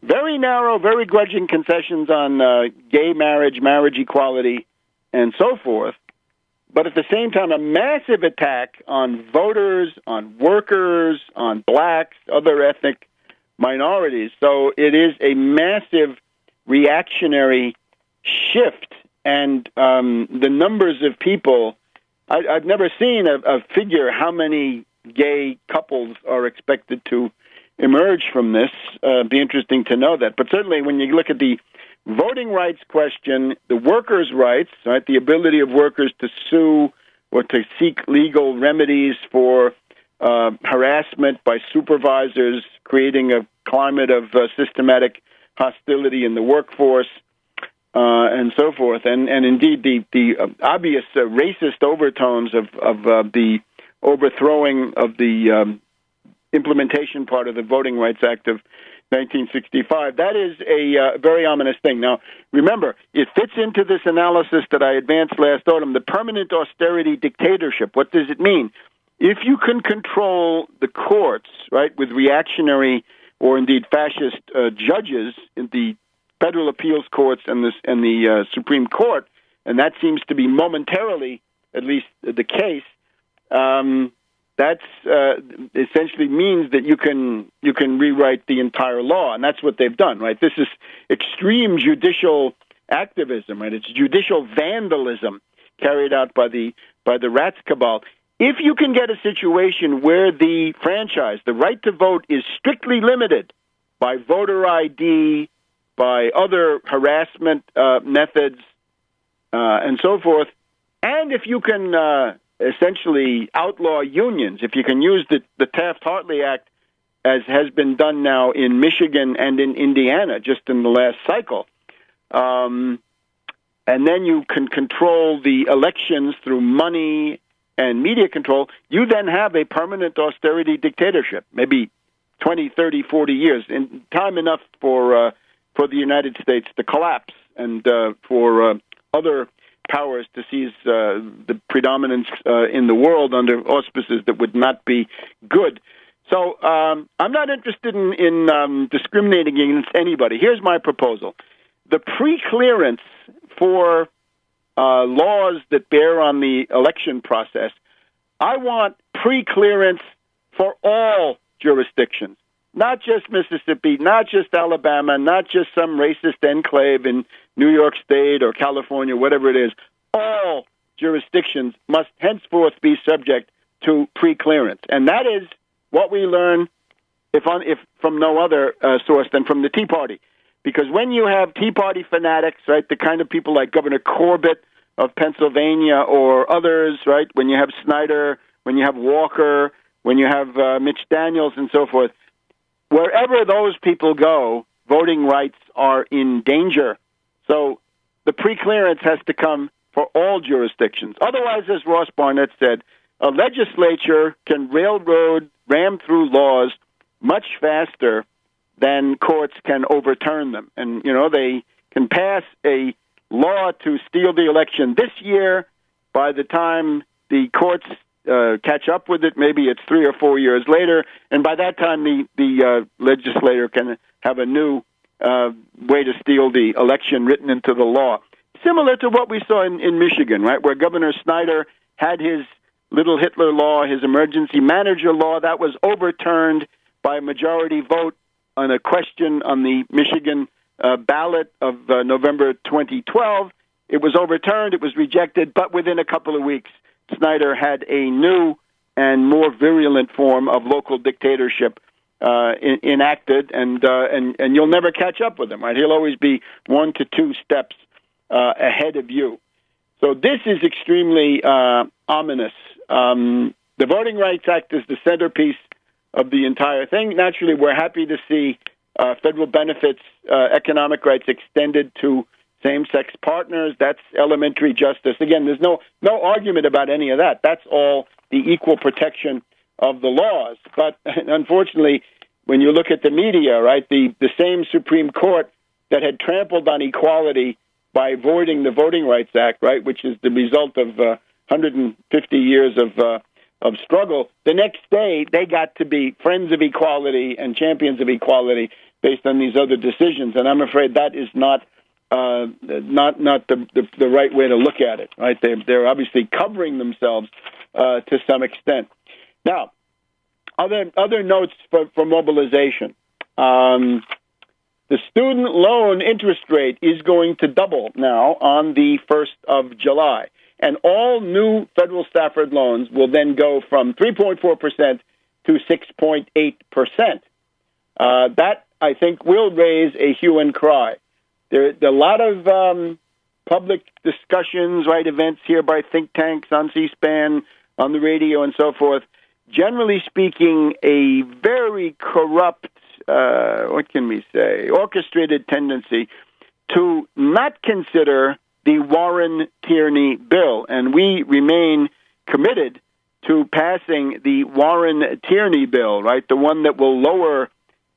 very narrow, very grudging concessions on gay marriage, marriage equality, and so forth. But at the same time, a massive attack on voters, on workers, on blacks, other ethnic minorities. So it is a massive reactionary shift. And the numbers of people, I've never seen a figure how many gay couples are expected to emerge from this. Be interesting to know that. But certainly when you look at the voting rights question, the workers' rights, right, the ability of workers to sue or to seek legal remedies for harassment by supervisors, creating a climate of systematic hostility in the workforce, and so forth. And indeed, the obvious racist overtones of the overthrowing of the implementation part of the Voting Rights Act of 1965. That is a very ominous thing. Now, remember, it fits into this analysis that I advanced last autumn, the permanent austerity dictatorship. What does it mean? If you can control the courts, right, with reactionary or indeed fascist judges in the federal appeals courts and the Supreme Court, and that seems to be momentarily, at least, the case, that's essentially means that you can rewrite the entire law, and that's what they've done, right? This is extreme judicial activism, right? It's judicial vandalism carried out by the Rats cabal. If you can get a situation where the franchise, the right to vote, is strictly limited by voter ID, by other harassment methods, and so forth, and if you can essentially outlaw unions, if you can use the Taft-Hartley Act, as has been done now in Michigan and in Indiana just in the last cycle, and then you can control the elections through money and media control, you then have a permanent austerity dictatorship, maybe 20, 30, 40 years, in time enough for the United States to collapse and for other powers to seize the predominance in the world under auspices that would not be good. So I'm not interested in discriminating against anybody. Here's my proposal. The pre-clearance for laws that bear on the election process, I want pre-clearance for all jurisdictions, not just Mississippi, not just Alabama, not just some racist enclave in New York State or California, whatever it is. all jurisdictions must henceforth be subject to pre-clearance. And that is what we learn, if from no other source than from the Tea Party. Because when you have Tea Party fanatics, right, the kind of people like Governor Corbett of Pennsylvania or others, right, when you have Snyder, when you have Walker, when you have Mitch Daniels and so forth, wherever those people go, voting rights are in danger. So the pre-clearance has to come for all jurisdictions. Otherwise, as Ross Barnett said, a legislature can ram through laws much faster than courts can overturn them. And, they can pass a law to steal the election this year. By the time the courts catch up with it, maybe it's 3 or 4 years later, and by that time the legislator can have a new way to steal the election written into the law. Similar to what we saw in Michigan, right, where Governor Snyder had his little Hitler law, his emergency manager law, that was overturned by a majority vote on a question on the Michigan ballot of November 2012. It was overturned, it was rejected, but within a couple of weeks, Snyder had a new and more virulent form of local dictatorship enacted, and you'll never catch up with him, right? He'll always be 1 to 2 steps ahead of you. So this is extremely ominous. The Voting Rights Act is the centerpiece of the entire thing. Naturally, we're happy to see federal benefits, economic rights extended to same-sex partners. That's elementary justice. Again, there's no argument about any of that. That's all the equal protection of the laws. But unfortunately, when you look at the media, right, the same Supreme Court that had trampled on equality by voiding the Voting Rights Act, right, which is the result of 150 years of struggle, the next day they got to be friends of equality and champions of equality based on these other decisions. And I'm afraid that is not the right way to look at it. Right? They're obviously covering themselves to some extent. Now, other notes for mobilization. The student loan interest rate is going to double now on the 1st of July. And all new federal Stafford loans will then go from 3.4% to 6.8%. That, I think, will raise a hue and cry. There are a lot of public discussions, right, events here by think tanks on C-SPAN, on the radio, and so forth. Generally speaking, a very corrupt, orchestrated tendency to not consider the Warren-Tierney bill. And we remain committed to passing the Warren-Tierney bill, right, the one that will lower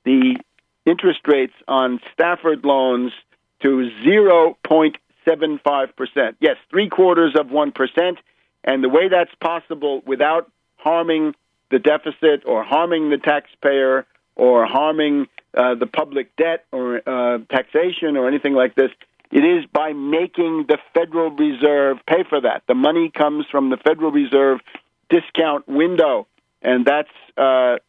the interest rates on Stafford loans to 0.75%. Yes, 0.75%. And the way that's possible without harming the deficit or harming the taxpayer or harming the public debt or taxation or anything like this, it is by making the Federal Reserve pay for that. The money comes from the Federal Reserve discount window, and that's the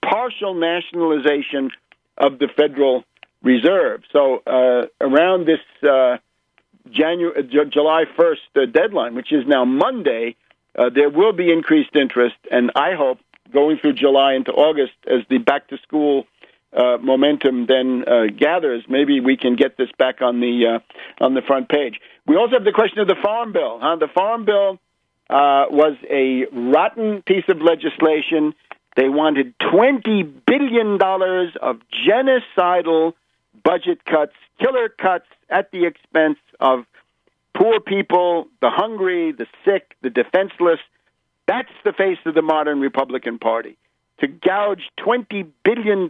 partial nationalization of the Federal Reserve. So around this July 1st deadline, which is now Monday, there will be increased interest, and I hope going through July into August as the back-to-school momentum then gathers, maybe we can get this back on the front page. We also have the question of the Farm Bill. The Farm Bill was a rotten piece of legislation. They wanted $20 billion of genocidal budget cuts, killer cuts at the expense of poor people, the hungry, the sick, the defenseless. That's the face of the modern Republican Party. To gouge $20 billion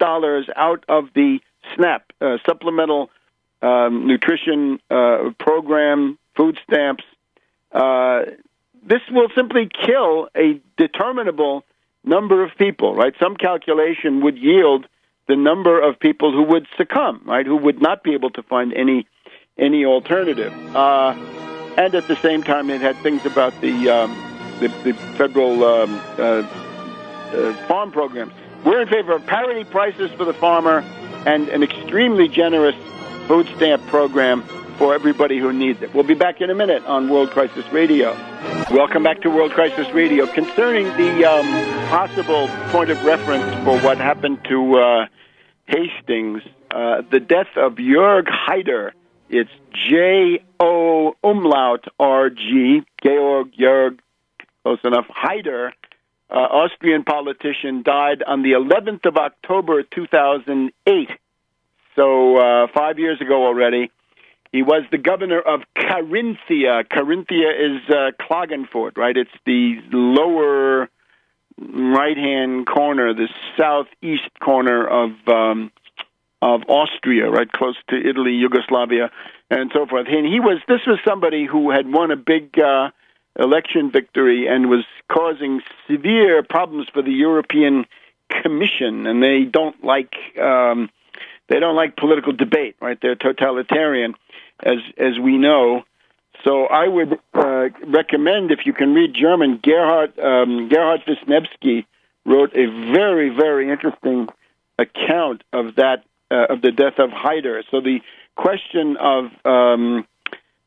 out of the SNAP, Supplemental Nutrition Program, food stamps, this will simply kill a determinable number of people, right? Some calculation would yield the number of people who would succumb, right, who would not be able to find any alternative. And at the same time, it had things about the federal farm programs. We're in favor of parity prices for the farmer and an extremely generous food stamp program for everybody who needs it. We'll be back in a minute on World Crisis Radio. Welcome back to World Crisis Radio. Concerning the possible point of reference for what happened to Hastings, the death of Jörg Haider, it's J-O umlaut R-G, Georg Jörg, close enough, Haider, Austrian politician, died on the 11th of October, 2008. So 5 years ago already. He was the governor of Carinthia. Carinthia is Klagenfurt, right? It's the lower right-hand corner, the southeast corner of Austria, right, close to Italy, Yugoslavia, and so forth. And this was somebody who had won a big election victory and was causing severe problems for the European Commission, and they don't like political debate, right? They're totalitarian, as we know. So I would recommend, if you can read German, Gerhard Wisniewski wrote a very, very interesting account of that, of the death of Haider. So the question of,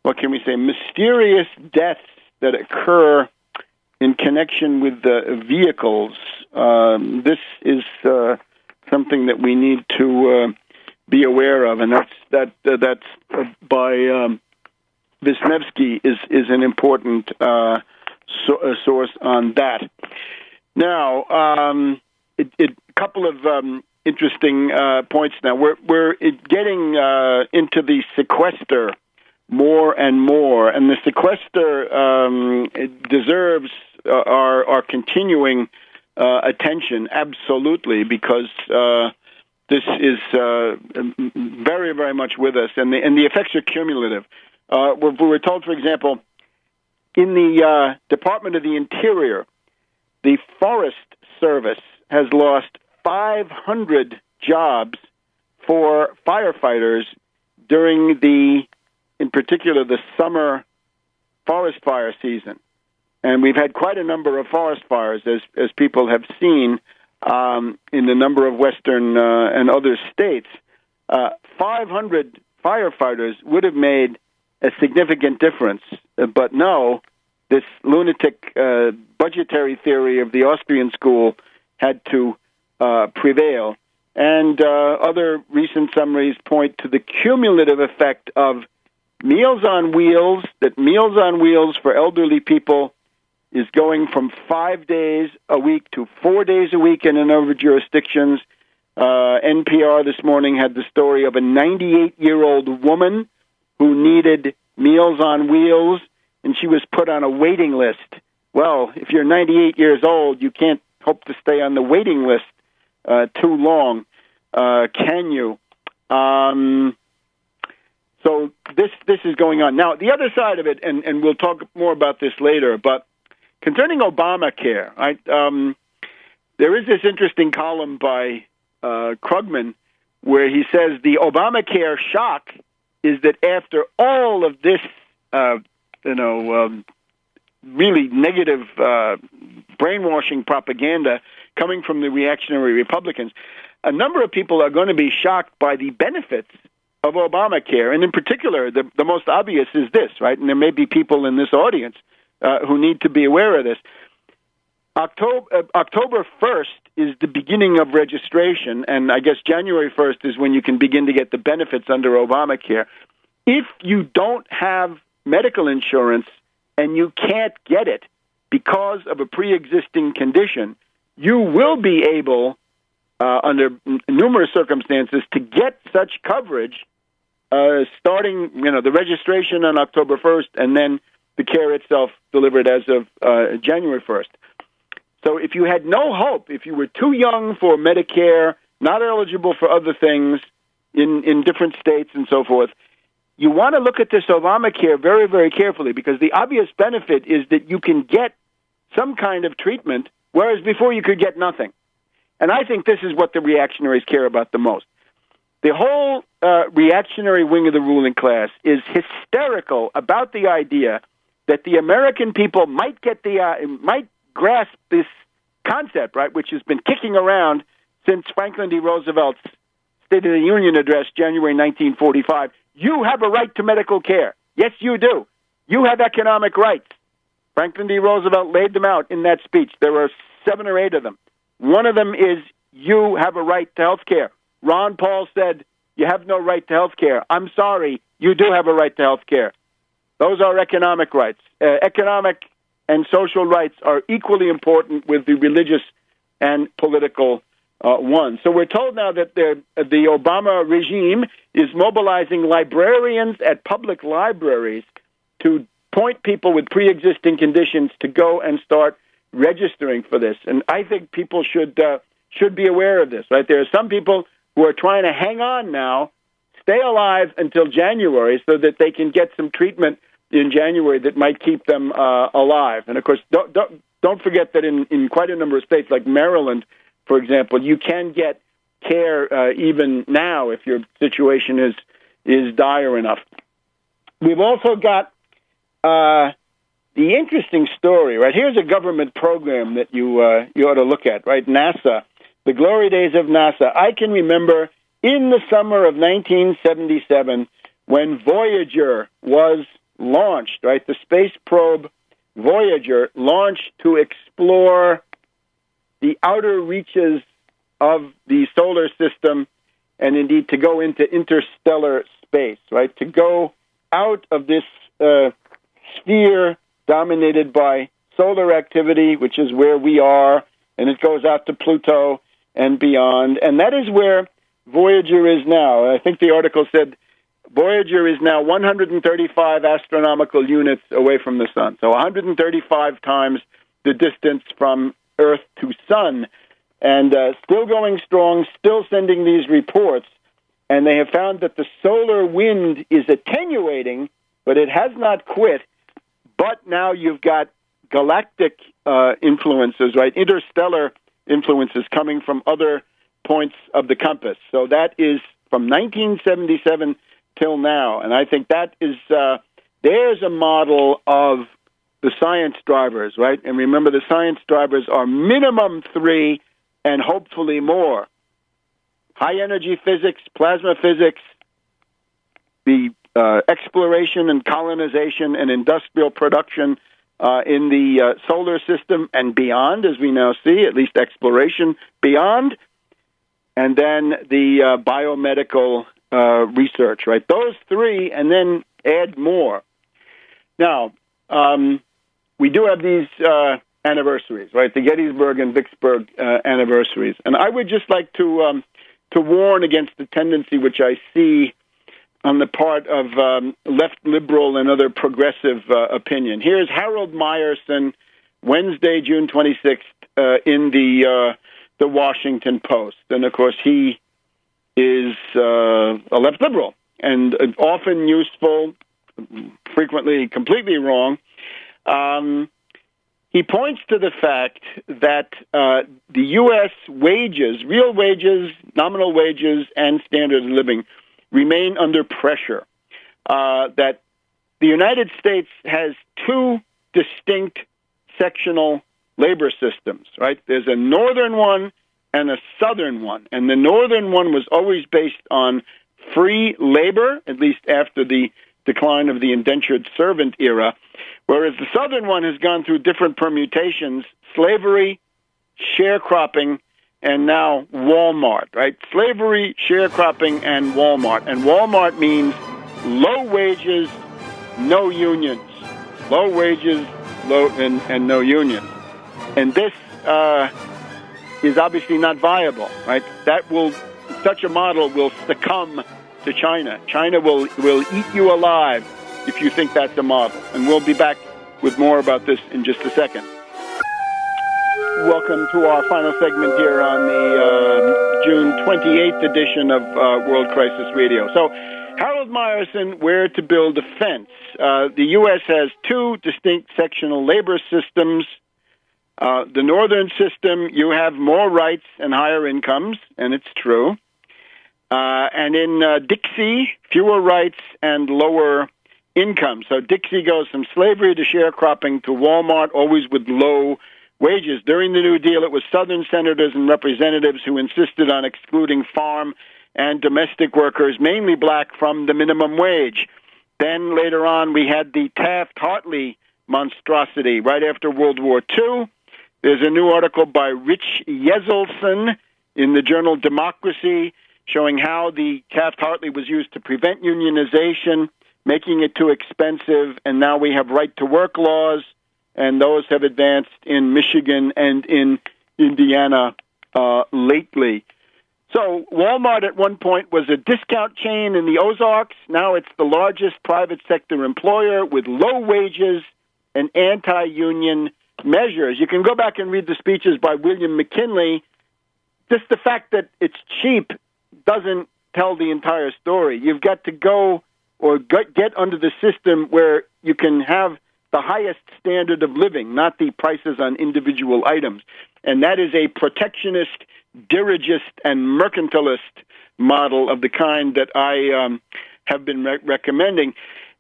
what can we say, mysterious deaths that occur in connection with the vehicles, this is something that we need to be aware of, and that's by Wisniewski is an important source on that. Now, a couple of interesting points. Now we're getting into the sequester more and more, and the sequester deserves our continuing attention, absolutely, because this is very, very much with us, and the effects are cumulative. We're told, for example, in the Department of the Interior, the Forest Service has lost 500 jobs for firefighters during in particular, the summer forest fire season. And we've had quite a number of forest fires, as people have seen, in a number of western and other states. 500 firefighters would have made a significant difference. But no, this lunatic budgetary theory of the Austrian school had to prevail. And other recent summaries point to the cumulative effect of Meals on Wheels, that Meals on Wheels for elderly people is going from 5 days a week to 4 days a week in a number of jurisdictions. NPR this morning had the story of a 98-year-old woman who needed Meals on Wheels, and she was put on a waiting list. Well, if you're 98 years old, you can't hope to stay on the waiting list too long, can you? So this is going on. Now, the other side of it, and we'll talk more about this later, but concerning Obamacare, right, there is this interesting column by Krugman where he says the Obamacare shock is that after all of this, really negative brainwashing propaganda coming from the reactionary Republicans, a number of people are going to be shocked by the benefits of Obamacare. And in particular, the most obvious is this, right? And there may be people in this audience who need to be aware of this. October 1st is the beginning of registration, and I guess January 1st is when you can begin to get the benefits under Obamacare. If you don't have medical insurance and you can't get it because of a pre-existing condition, you will be able, under numerous circumstances, to get such coverage starting, the registration on October 1st and then the care itself delivered as of January 1st. So if you had no hope, if you were too young for Medicare, not eligible for other things in different states and so forth, you want to look at this Obamacare very, very carefully, because the obvious benefit is that you can get some kind of treatment, whereas before you could get nothing. And I think this is what the reactionaries care about the most. The whole reactionary wing of the ruling class is hysterical about the idea that the American people might grasp this concept, right, which has been kicking around since Franklin D. Roosevelt's State of the Union address, January 1945, You have a right to medical care. Yes, you do. You have economic rights. Franklin D. Roosevelt laid them out in that speech. There were 7 or 8 of them. One of them is you have a right to health care. Ron Paul said you have no right to health care. I'm sorry, you do have a right to health care. Those are economic rights. Economic and social rights are equally important with the religious and political ones. So we're told now that the Obama regime is mobilizing librarians at public libraries to point people with pre-existing conditions to go and start registering for this. And I think people should be aware of this, right? There are some people who are trying to hang on now, stay alive until January so that they can get some treatment in January that might keep them alive. And, of course, don't forget that in quite a number of states, like Maryland, for example, you can get care even now if your situation is dire enough. We've also got the interesting story, right? Here's a government program that you ought to look at, right? NASA, the glory days of NASA. I can remember in the summer of 1977 when Voyager was launched, right? The space probe Voyager launched to explore the outer reaches of the solar system and indeed to go into interstellar space, right? To go out of this sphere dominated by solar activity, which is where we are, and it goes out to Pluto and beyond. And that is where Voyager is now. I think the article said Voyager is now 135 astronomical units away from the sun. So 135 times the distance from Earth to Sun. And still going strong, still sending these reports. And they have found that the solar wind is attenuating, but it has not quit. But now you've got galactic influences, right? Interstellar influences coming from other points of the compass. So that is from 1977 till now. And I think that is, there's a model of the science drivers, right? And remember, the science drivers are minimum 3 and hopefully more. High-energy physics, plasma physics, the exploration and colonization and industrial production in the solar system and beyond, as we now see, at least exploration beyond, and then the biomedical research, right? Those 3, and then add more. Now, we do have these anniversaries, right? The Gettysburg and Vicksburg anniversaries. And I would just like to warn against the tendency which I see on the part of left liberal and other progressive opinion. Here's Harold Meyerson, Wednesday, June 26th, in the Washington Post. And, of course, he is a left liberal and often useful, frequently completely wrong. He points to the fact that the U.S. wages, real wages, nominal wages, and standard of living remain under pressure. That the United States has 2 distinct sectional labor systems, right? There's a northern one and a southern one. And the northern one was always based on free labor, at least after the decline of the indentured servant era, whereas the southern one has gone through different permutations, slavery, sharecropping, and now Walmart, right? Slavery, sharecropping, and Walmart. And Walmart means low wages, no unions. Low wages, and no unions. And this is obviously not viable, right? Such a model will succumb to China. China will eat you alive if you think that's a model. And we'll be back with more about this in just a second. Welcome to our final segment here on the June 28th edition of World Crisis Radio. So, Harold Meyerson, Where to Build a Fence. The U.S. has 2 distinct sectional labor systems. The northern system, you have more rights and higher incomes, and it's true. And in Dixie, fewer rights and lower income. So Dixie goes from slavery to sharecropping to Walmart, always with low wages. During the New Deal, it was Southern senators and representatives who insisted on excluding farm and domestic workers, mainly black, from the minimum wage. Then later on, we had the Taft-Hartley monstrosity right after World War II. There's a new article by Rich Yeselson in the journal Democracy showing how the Taft-Hartley was used to prevent unionization, making it too expensive, and now we have right-to-work laws, and those have advanced in Michigan and in Indiana lately. So Walmart at one point was a discount chain in the Ozarks. Now it's the largest private sector employer with low wages and anti-union measures. You can go back and read the speeches by William McKinley. Just the fact that it's cheap doesn't tell the entire story. You've got to go or get under the system where you can have the highest standard of living, not the prices on individual items. And that is a protectionist, dirigist, and mercantilist model of the kind that I have been recommending.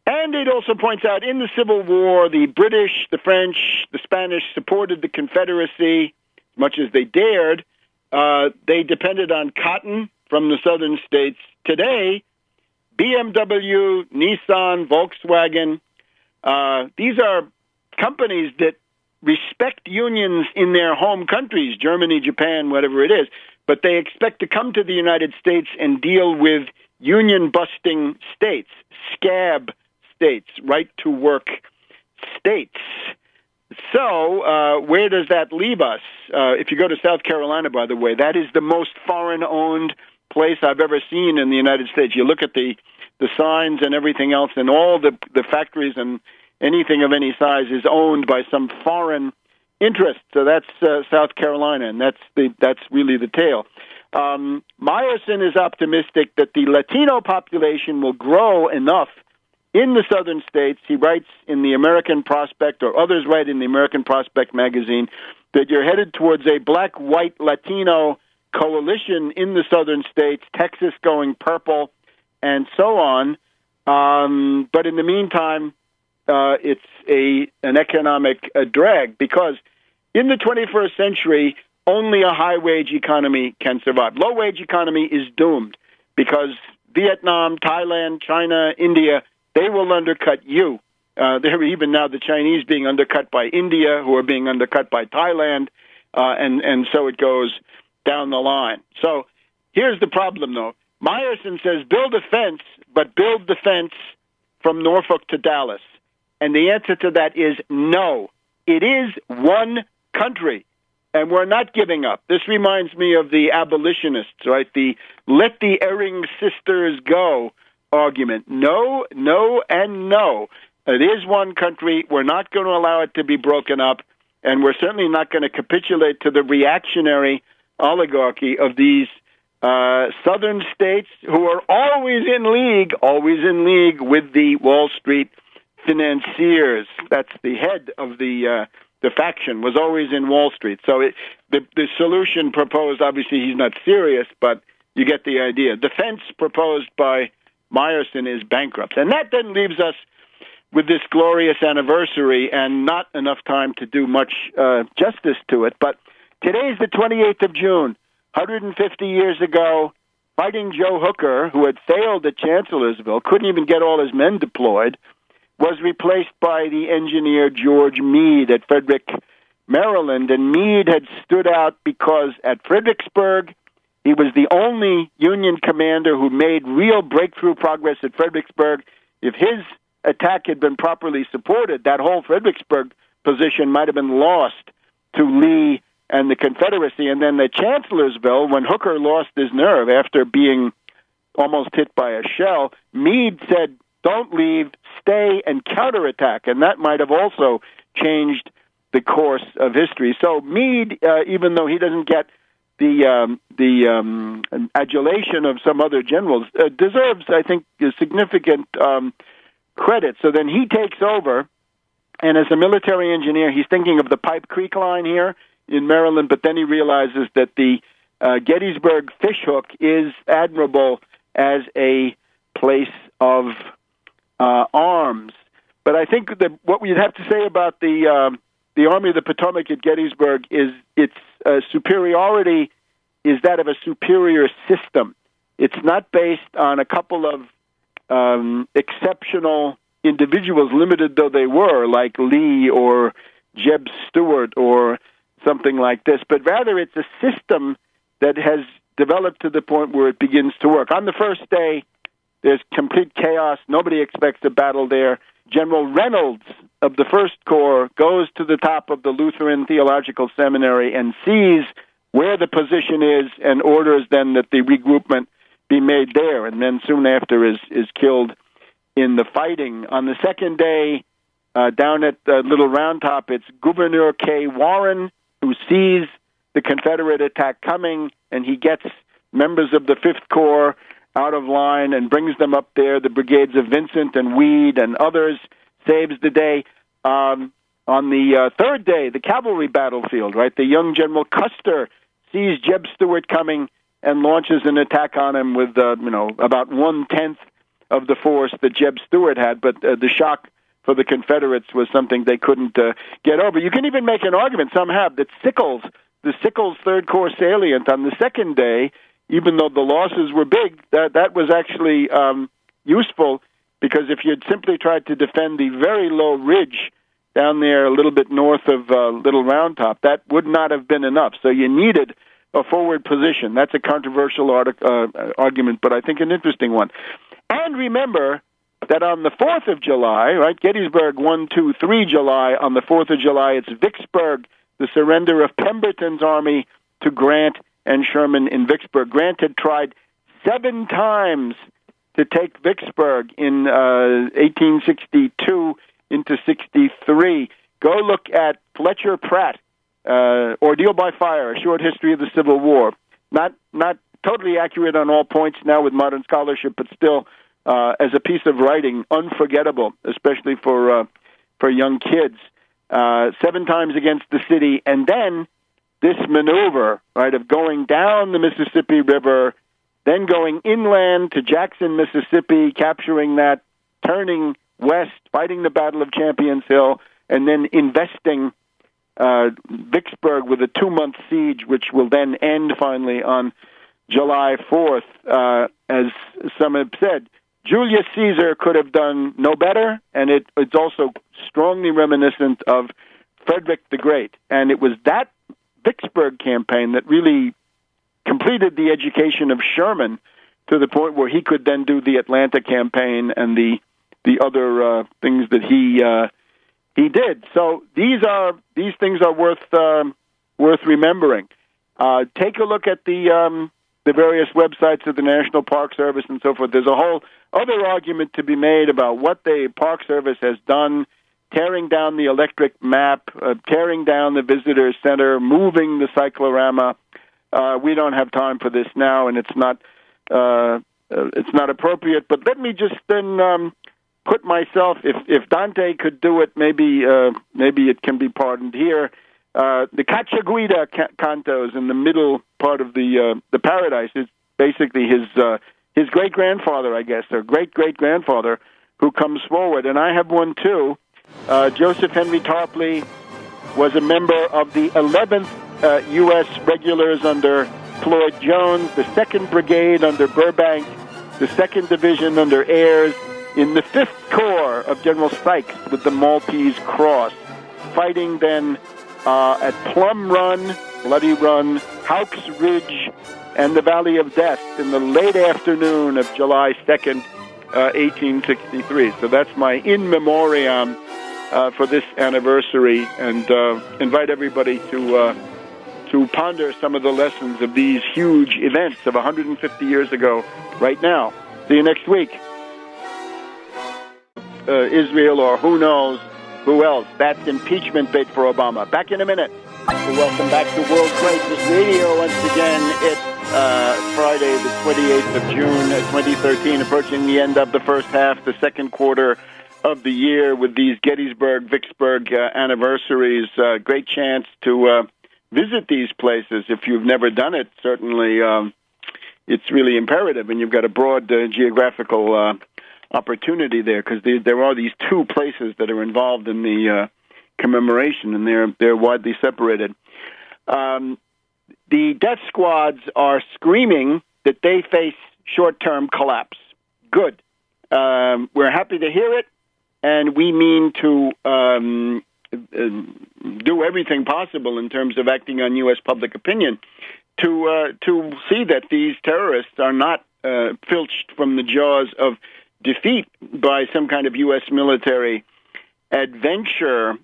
And it also points out in the Civil War, the British, the French, the Spanish supported the Confederacy as much as they dared. They depended on cotton from the southern states. Today, BMW, Nissan, Volkswagen, these are companies that respect unions in their home countries, Germany, Japan, whatever it is, but they expect to come to the United States and deal with union-busting states, scab states, right-to-work states. So where does that leave us? If you go to South Carolina, by the way, that is the most foreign-owned place I've ever seen in the United States. You look at the signs and everything else, and all the factories and anything of any size is owned by some foreign interest. So that's South Carolina, and that's really the tale. Meyerson is optimistic that the Latino population will grow enough in the southern states. He writes in the American Prospect, or others write in the American Prospect magazine, that you're headed towards a black-white Latino coalition in the southern states, Texas going purple, and so on. But in the meantime, it's an economic drag, because in the 21st century, only a high-wage economy can survive. Low-wage economy is doomed, because Vietnam, Thailand, China, India, they will undercut you. There are even now the Chinese being undercut by India, who are being undercut by Thailand, and so it goes down the line. So here's the problem, though. Meyerson says build a fence, but build the fence from Norfolk to Dallas. And the answer to that is no. It is one country, and we're not giving up. This reminds me of the abolitionists, right? The let the erring sisters go argument. No, no, and no. It is one country. We're not going to allow it to be broken up, and we're certainly not going to capitulate to the reactionary oligarchy of these southern states who are always in league with the Wall Street financiers. That's the head of the faction, was always in Wall Street. So the solution proposed, obviously he's not serious, but you get the idea. The fence proposed by Meyerson is bankrupt. And that then leaves us with this glorious anniversary and not enough time to do much justice to it. But today's the 28th of June, 150 years ago, Fighting Joe Hooker, who had failed at Chancellorsville, couldn't even get all his men deployed, was replaced by the engineer George Meade at Frederick, Maryland. And Meade had stood out because at Fredericksburg, he was the only Union commander who made real breakthrough progress at Fredericksburg. If his attack had been properly supported, that whole Fredericksburg position might have been lost to Lee and the Confederacy. And then at Chancellorsville, when Hooker lost his nerve after being almost hit by a shell, Meade said, don't leave, stay, and counterattack. And that might have also changed the course of history. So Meade, even though he doesn't get the adulation of some other generals, deserves, I think, a significant credit. So then he takes over, and as a military engineer, he's thinking of the Pipe Creek line here in Maryland, but then he realizes that the Gettysburg fishhook is admirable as a place of arms. But I think that what we'd have to say about the Army of the Potomac at Gettysburg is its superiority is that of a superior system. It's not based on a couple of exceptional individuals, limited though they were, like Lee or Jeb Stuart or something like this, but rather it's a system that has developed to the point where it begins to work. On the first day, there's complete chaos. Nobody expects a battle there. General Reynolds of the First Corps goes to the top of the Lutheran Theological Seminary and sees where the position is and orders then that the regroupment be made there, and then soon after is killed in the fighting. On the second day, down at Little Round Top, it's Gouverneur K. Warren who sees the Confederate attack coming, and he gets members of the Fifth Corps out of line and brings them up there, the brigades of Vincent and Weed and others, saves the day. On the third day, the cavalry battlefield, right, the young General Custer sees Jeb Stuart coming and launches an attack on him with, about 1/10 of the force that Jeb Stuart had, but the shock for the Confederates was something they couldn't get over. You can even make an argument, some have, that the Sickles Third Corps salient on the second day, even though the losses were big, that was actually useful, because if you'd simply tried to defend the very low ridge down there a little bit north of Little Round Top, that would not have been enough. So you needed a forward position. That's a controversial argument, but I think an interesting one. And remember that on the 4th of July, right, Gettysburg 1, 2, 3 July, on the 4th of July, it's Vicksburg, the surrender of Pemberton's army to Grant and Sherman in Vicksburg. Grant had tried 7 times to take Vicksburg in 1862 into 63. Go look at Fletcher Pratt, Ordeal by Fire, A Short History of the Civil War. Not totally accurate on all points now with modern scholarship, but still, as a piece of writing, unforgettable, especially for young kids. 7 times against the city, and then this maneuver, right, of going down the Mississippi River, then going inland to Jackson, Mississippi, capturing that, turning west, fighting the Battle of Champions Hill, and then investing Vicksburg with a 2-month siege, which will then end finally on July 4th. As some have said, Julius Caesar could have done no better, and it's also strongly reminiscent of Frederick the Great. And it was that Vicksburg campaign that really completed the education of Sherman to the point where he could then do the Atlanta campaign and the other things that he did. So these things are worth remembering. Take a look at the various websites of the National Park Service and so forth. There's a whole other argument to be made about what the Park Service has done, tearing down the electric map, tearing down the visitor center, moving the cyclorama. We don't have time for this now, and it's not appropriate. But let me just then put myself, if Dante could do it, maybe it can be pardoned here. The Cacciaguida cantos in the middle part of the Paradise is basically his great-grandfather, I guess, or great-great-grandfather, who comes forward. And I have one, too. Joseph Henry Tarpley was a member of the 11th U.S. Regulars under Floyd Jones, the 2nd Brigade under Burbank, the 2nd Division under Ayres, in the 5th Corps of General Sykes with the Maltese Cross, fighting then at Plum Run, Bloody Run, Houck's Ridge, and the Valley of Death in the late afternoon of July 2nd, 1863. So that's my in memoriam for this anniversary, and invite everybody to ponder some of the lessons of these huge events of 150 years ago right now. See you next week. Israel, or who knows who else. That's impeachment bait for Obama. Back in a minute. Welcome back to World Crisis Radio. Once again, it's Friday, the 28th of June, 2013, approaching the end of the first half, the second quarter of the year with these Gettysburg, Vicksburg anniversaries. Great chance to visit these places. If you've never done it, certainly it's really imperative, and you've got a broad geographical opportunity there, because there are these 2 places that are involved in the commemoration, and they're widely separated. The death squads are screaming that they face short-term collapse. Good. We're happy to hear it, and we mean to do everything possible in terms of acting on U.S. public opinion to see that these terrorists are not filched from the jaws of defeat by some kind of U.S. military adventure.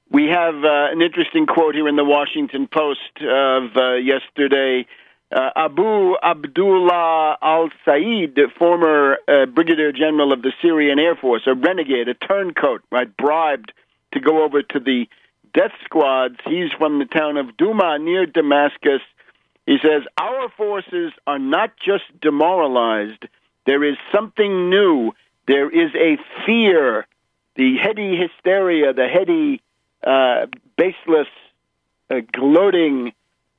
We have an interesting quote here in the Washington Post of yesterday. Abu Abdullah al-Said, former brigadier general of the Syrian Air Force, a renegade, a turncoat, right, bribed to go over to the death squads. He's from the town of Douma near Damascus. He says, our forces are not just demoralized. There is something new. There is a fear, the heady hysteria, the heady, baseless, gloating,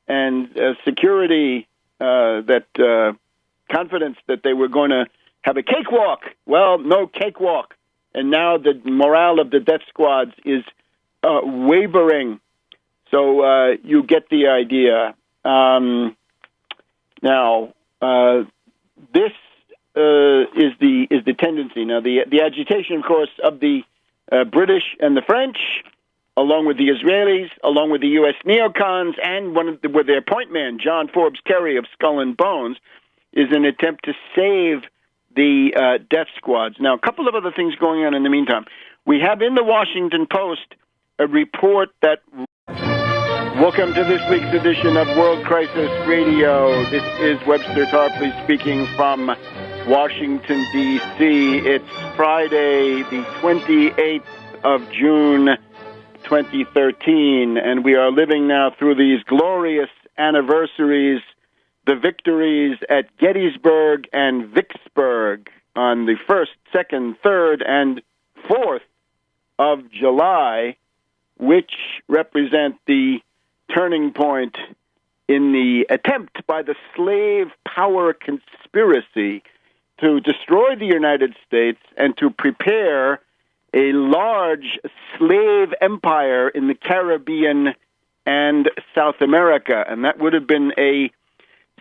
and security, that confidence that they were going to have a cakewalk. Well, no cakewalk. And now the morale of the death squads is wavering. So you get the idea. Now, this is the tendency. Now, the agitation, of course, of the British and the French, along with the Israelis, along with the U.S. neocons, and with their point man, John Forbes Kerry of Skull and Bones, is an attempt to save the death squads. Now, a couple of other things going on in the meantime. We have in the Washington Post a report that... Welcome to this week's edition of World Crisis Radio. This is Webster Tarpley speaking from Washington, D.C. It's Friday, the 28th of June, 2013, and we are living now through these glorious anniversaries, the victories at Gettysburg and Vicksburg on the 1st, 2nd, 3rd, and 4th of July, which represent the turning point in the attempt by the slave power conspiracy to destroy the United States and to prepare a large slave empire in the Caribbean and South America. And that would have been a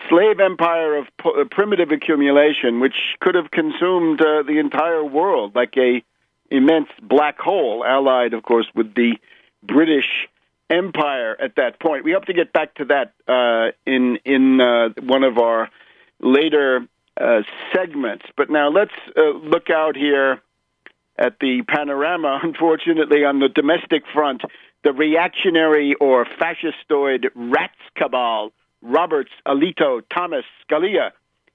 slave empire of primitive accumulation, which could have consumed the entire world like a immense black hole, allied, of course, with the British Empire at that point. We hope to get back to that in one of our later segments. But now let's look out here at the panorama. Unfortunately, on the domestic front, the reactionary or fascistoid rats cabal, Roberts, Alito, Thomas, Scalia,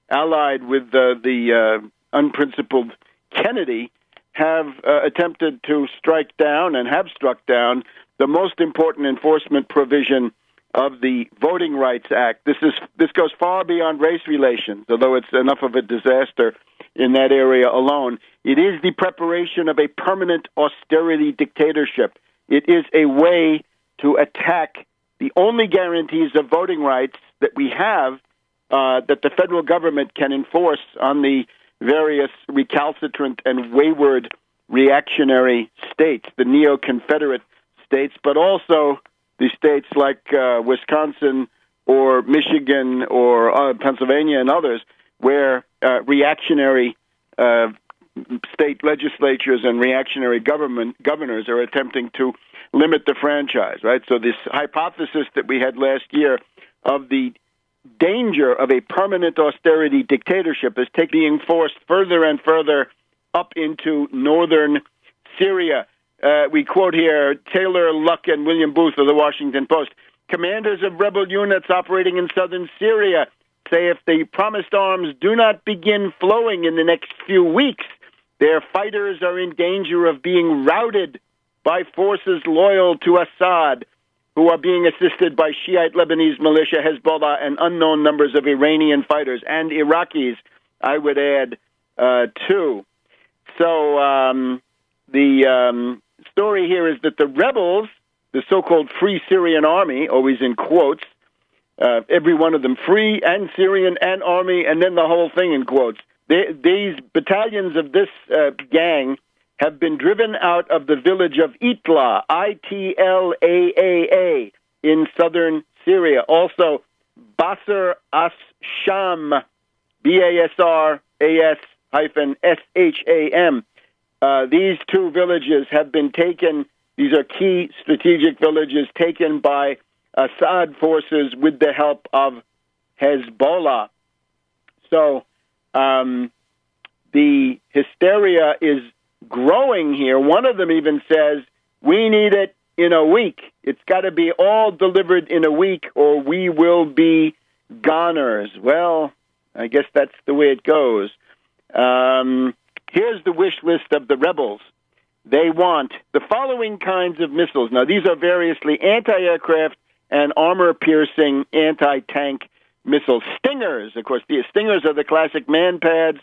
allied with the unprincipled Kennedy, have attempted to strike down and have struck down the most important enforcement provision of the Voting Rights Act. This goes far beyond race relations, although it's enough of a disaster in that area alone. It is the preparation of a permanent austerity dictatorship. It is a way to attack the only guarantees of voting rights that we have, that the federal government can enforce on the various recalcitrant and wayward reactionary states, the neo-Confederate states, but also the states like Wisconsin or Michigan or Pennsylvania and others, where reactionary state legislatures and reactionary governors are attempting to limit the franchise, right? So this hypothesis that we had last year of the danger of a permanent austerity dictatorship is being forced further and further up into northern Syria. We quote here Taylor, Luck, and William Booth of the Washington Post. Commanders of rebel units operating in southern Syria say if the promised arms do not begin flowing in the next few weeks, their fighters are in danger of being routed by forces loyal to Assad, who are being assisted by Shiite Lebanese militia, Hezbollah, and unknown numbers of Iranian fighters, and Iraqis, I would add, too. So the story here is that the rebels, the so-called Free Syrian Army, always in quotes, every one of them, free and Syrian and army, and then the whole thing in quotes. These battalions of this gang have been driven out of the village of Itla, Itlaa, in southern Syria. Also, Basar as-Sham, Basras-Sham. These two villages have been taken. These are key strategic villages taken by Assad forces with the help of Hezbollah. So the hysteria is growing here. One of them even says, we need it in a week. It's got to be all delivered in a week or we will be goners. Well, I guess that's the way it goes. Here's the wish list of the rebels. They want the following kinds of missiles. Now, these are variously anti-aircraft and armor-piercing anti-tank missiles. Stingers, of course. The Stingers are the classic man-pads.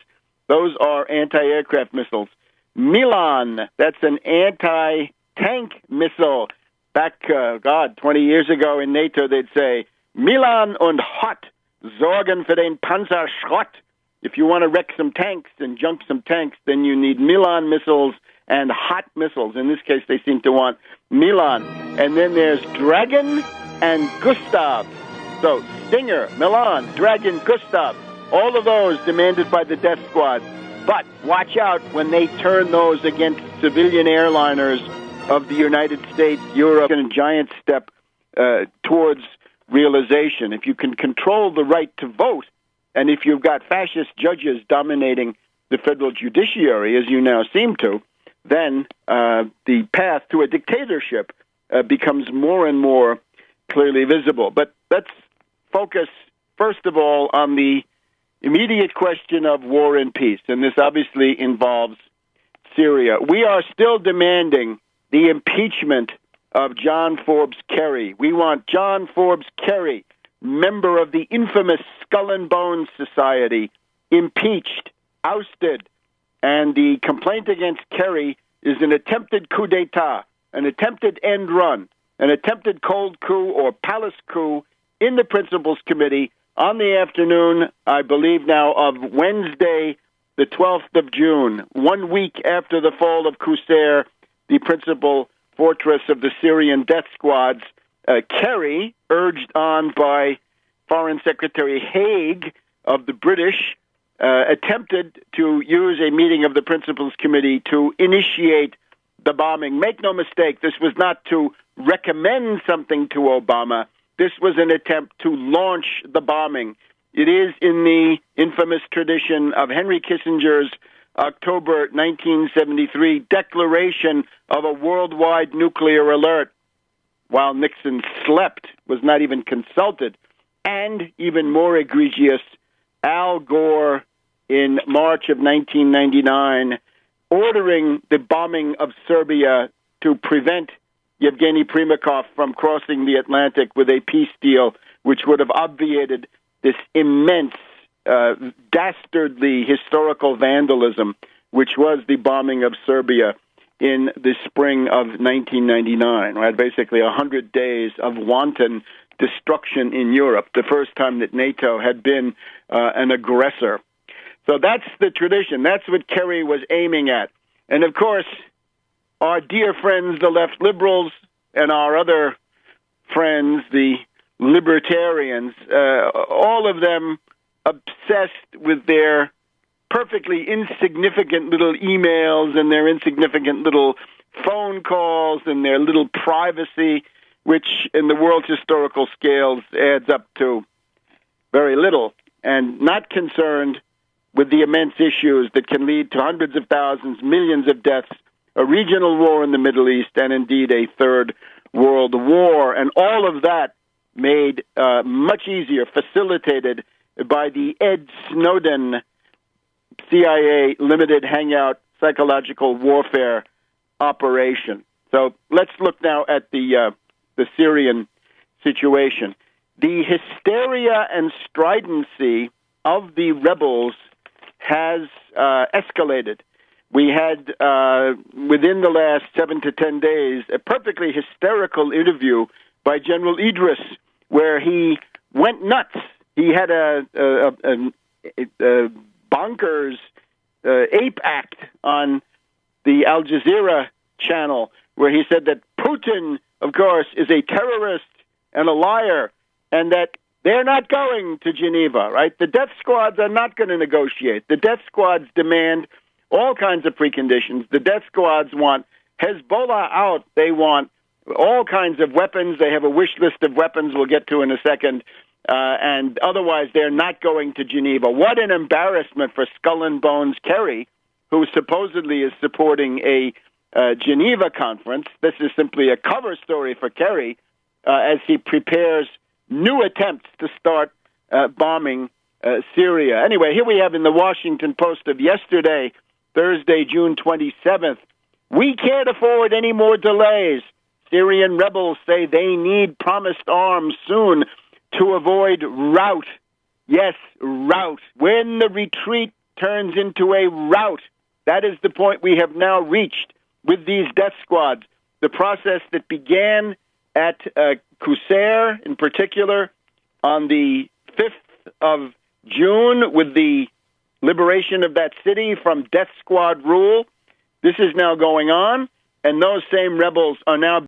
Those are anti-aircraft missiles. Milan, that's an anti-tank missile. Back, 20 years ago in NATO, they'd say, Milan und Hot, sorgen für den Panzerschrott. If you want to wreck some tanks and junk some tanks, then you need Milan missiles and hot missiles. In this case, they seem to want Milan. And then there's Dragon and Gustav. So Stinger, Milan, Dragon, Gustav, all of those demanded by the death squad. But watch out when they turn those against civilian airliners of the United States, Europe, and a giant step towards realization. If you can control the right to vote, and if you've got fascist judges dominating the federal judiciary, as you now seem to, then the path to a dictatorship becomes more and more clearly visible. But let's focus, first of all, on the immediate question of war and peace, and this obviously involves Syria. We are still demanding the impeachment of John Forbes Kerry. We want John Forbes Kerry, member of the infamous Skull and Bones Society, impeached, ousted, and the complaint against Kerry is an attempted coup d'etat, an attempted end run, an attempted cold coup or palace coup in the Principals Committee on the afternoon, I believe now, of Wednesday, the 12th of June, 1 week after the fall of Qusair, the principal fortress of the Syrian death squads. Kerry, urged on by Foreign Secretary Haig of the British, attempted to use a meeting of the Principals Committee to initiate the bombing. Make no mistake, this was not to recommend something to Obama. This was an attempt to launch the bombing. It is in the infamous tradition of Henry Kissinger's October 1973 declaration of a worldwide nuclear alert, while Nixon slept, was not even consulted. And even more egregious, Al Gore in March of 1999 ordering the bombing of Serbia to prevent Yevgeny Primakov from crossing the Atlantic with a peace deal, which would have obviated this immense, dastardly historical vandalism, which was the bombing of Serbia in the spring of 1999, right? Basically 100 days of wanton destruction in Europe, the first time that NATO had been an aggressor. So that's the tradition. That's what Kerry was aiming at. And of course, our dear friends, the left liberals, and our other friends, the libertarians, all of them obsessed with their perfectly insignificant little emails and their insignificant little phone calls and their little privacy, which in the world's historical scales adds up to very little, and not concerned with the immense issues that can lead to hundreds of thousands, millions of deaths, a regional war in the Middle East, and indeed a third world war. And all of that made much easier, facilitated by the Ed Snowden CIA limited hangout psychological warfare operation. So let's look now at the Syrian situation. The hysteria and stridency of the rebels has escalated. We had, within the last 7 to 10 days, a perfectly hysterical interview by General Idris, where he went nuts. He had a bonkers ape act on the Al Jazeera channel, where he said that Putin, of course, is a terrorist and a liar, and that They're not going to Geneva, right? The death squads are not going to negotiate. The death squads demand all kinds of preconditions. The death squads want Hezbollah out. They want all kinds of weapons. They have a wish list of weapons we'll get to in a second. And otherwise, they're not going to Geneva. What an embarrassment for Skull and Bones Kerry, who supposedly is supporting a Geneva conference. This is simply a cover story for Kerry as he prepares new attempts to start bombing Syria. Anyway, here we have in the Washington Post of yesterday, Thursday, June 27th, we can't afford any more delays. Syrian rebels say they need promised arms soon to avoid rout. Yes, rout. When the retreat turns into a rout, that is the point we have now reached with these death squads. The process that began at Qusair, in particular, on the 5th of June with the liberation of that city from death squad rule. This is now going on, and those same rebels are now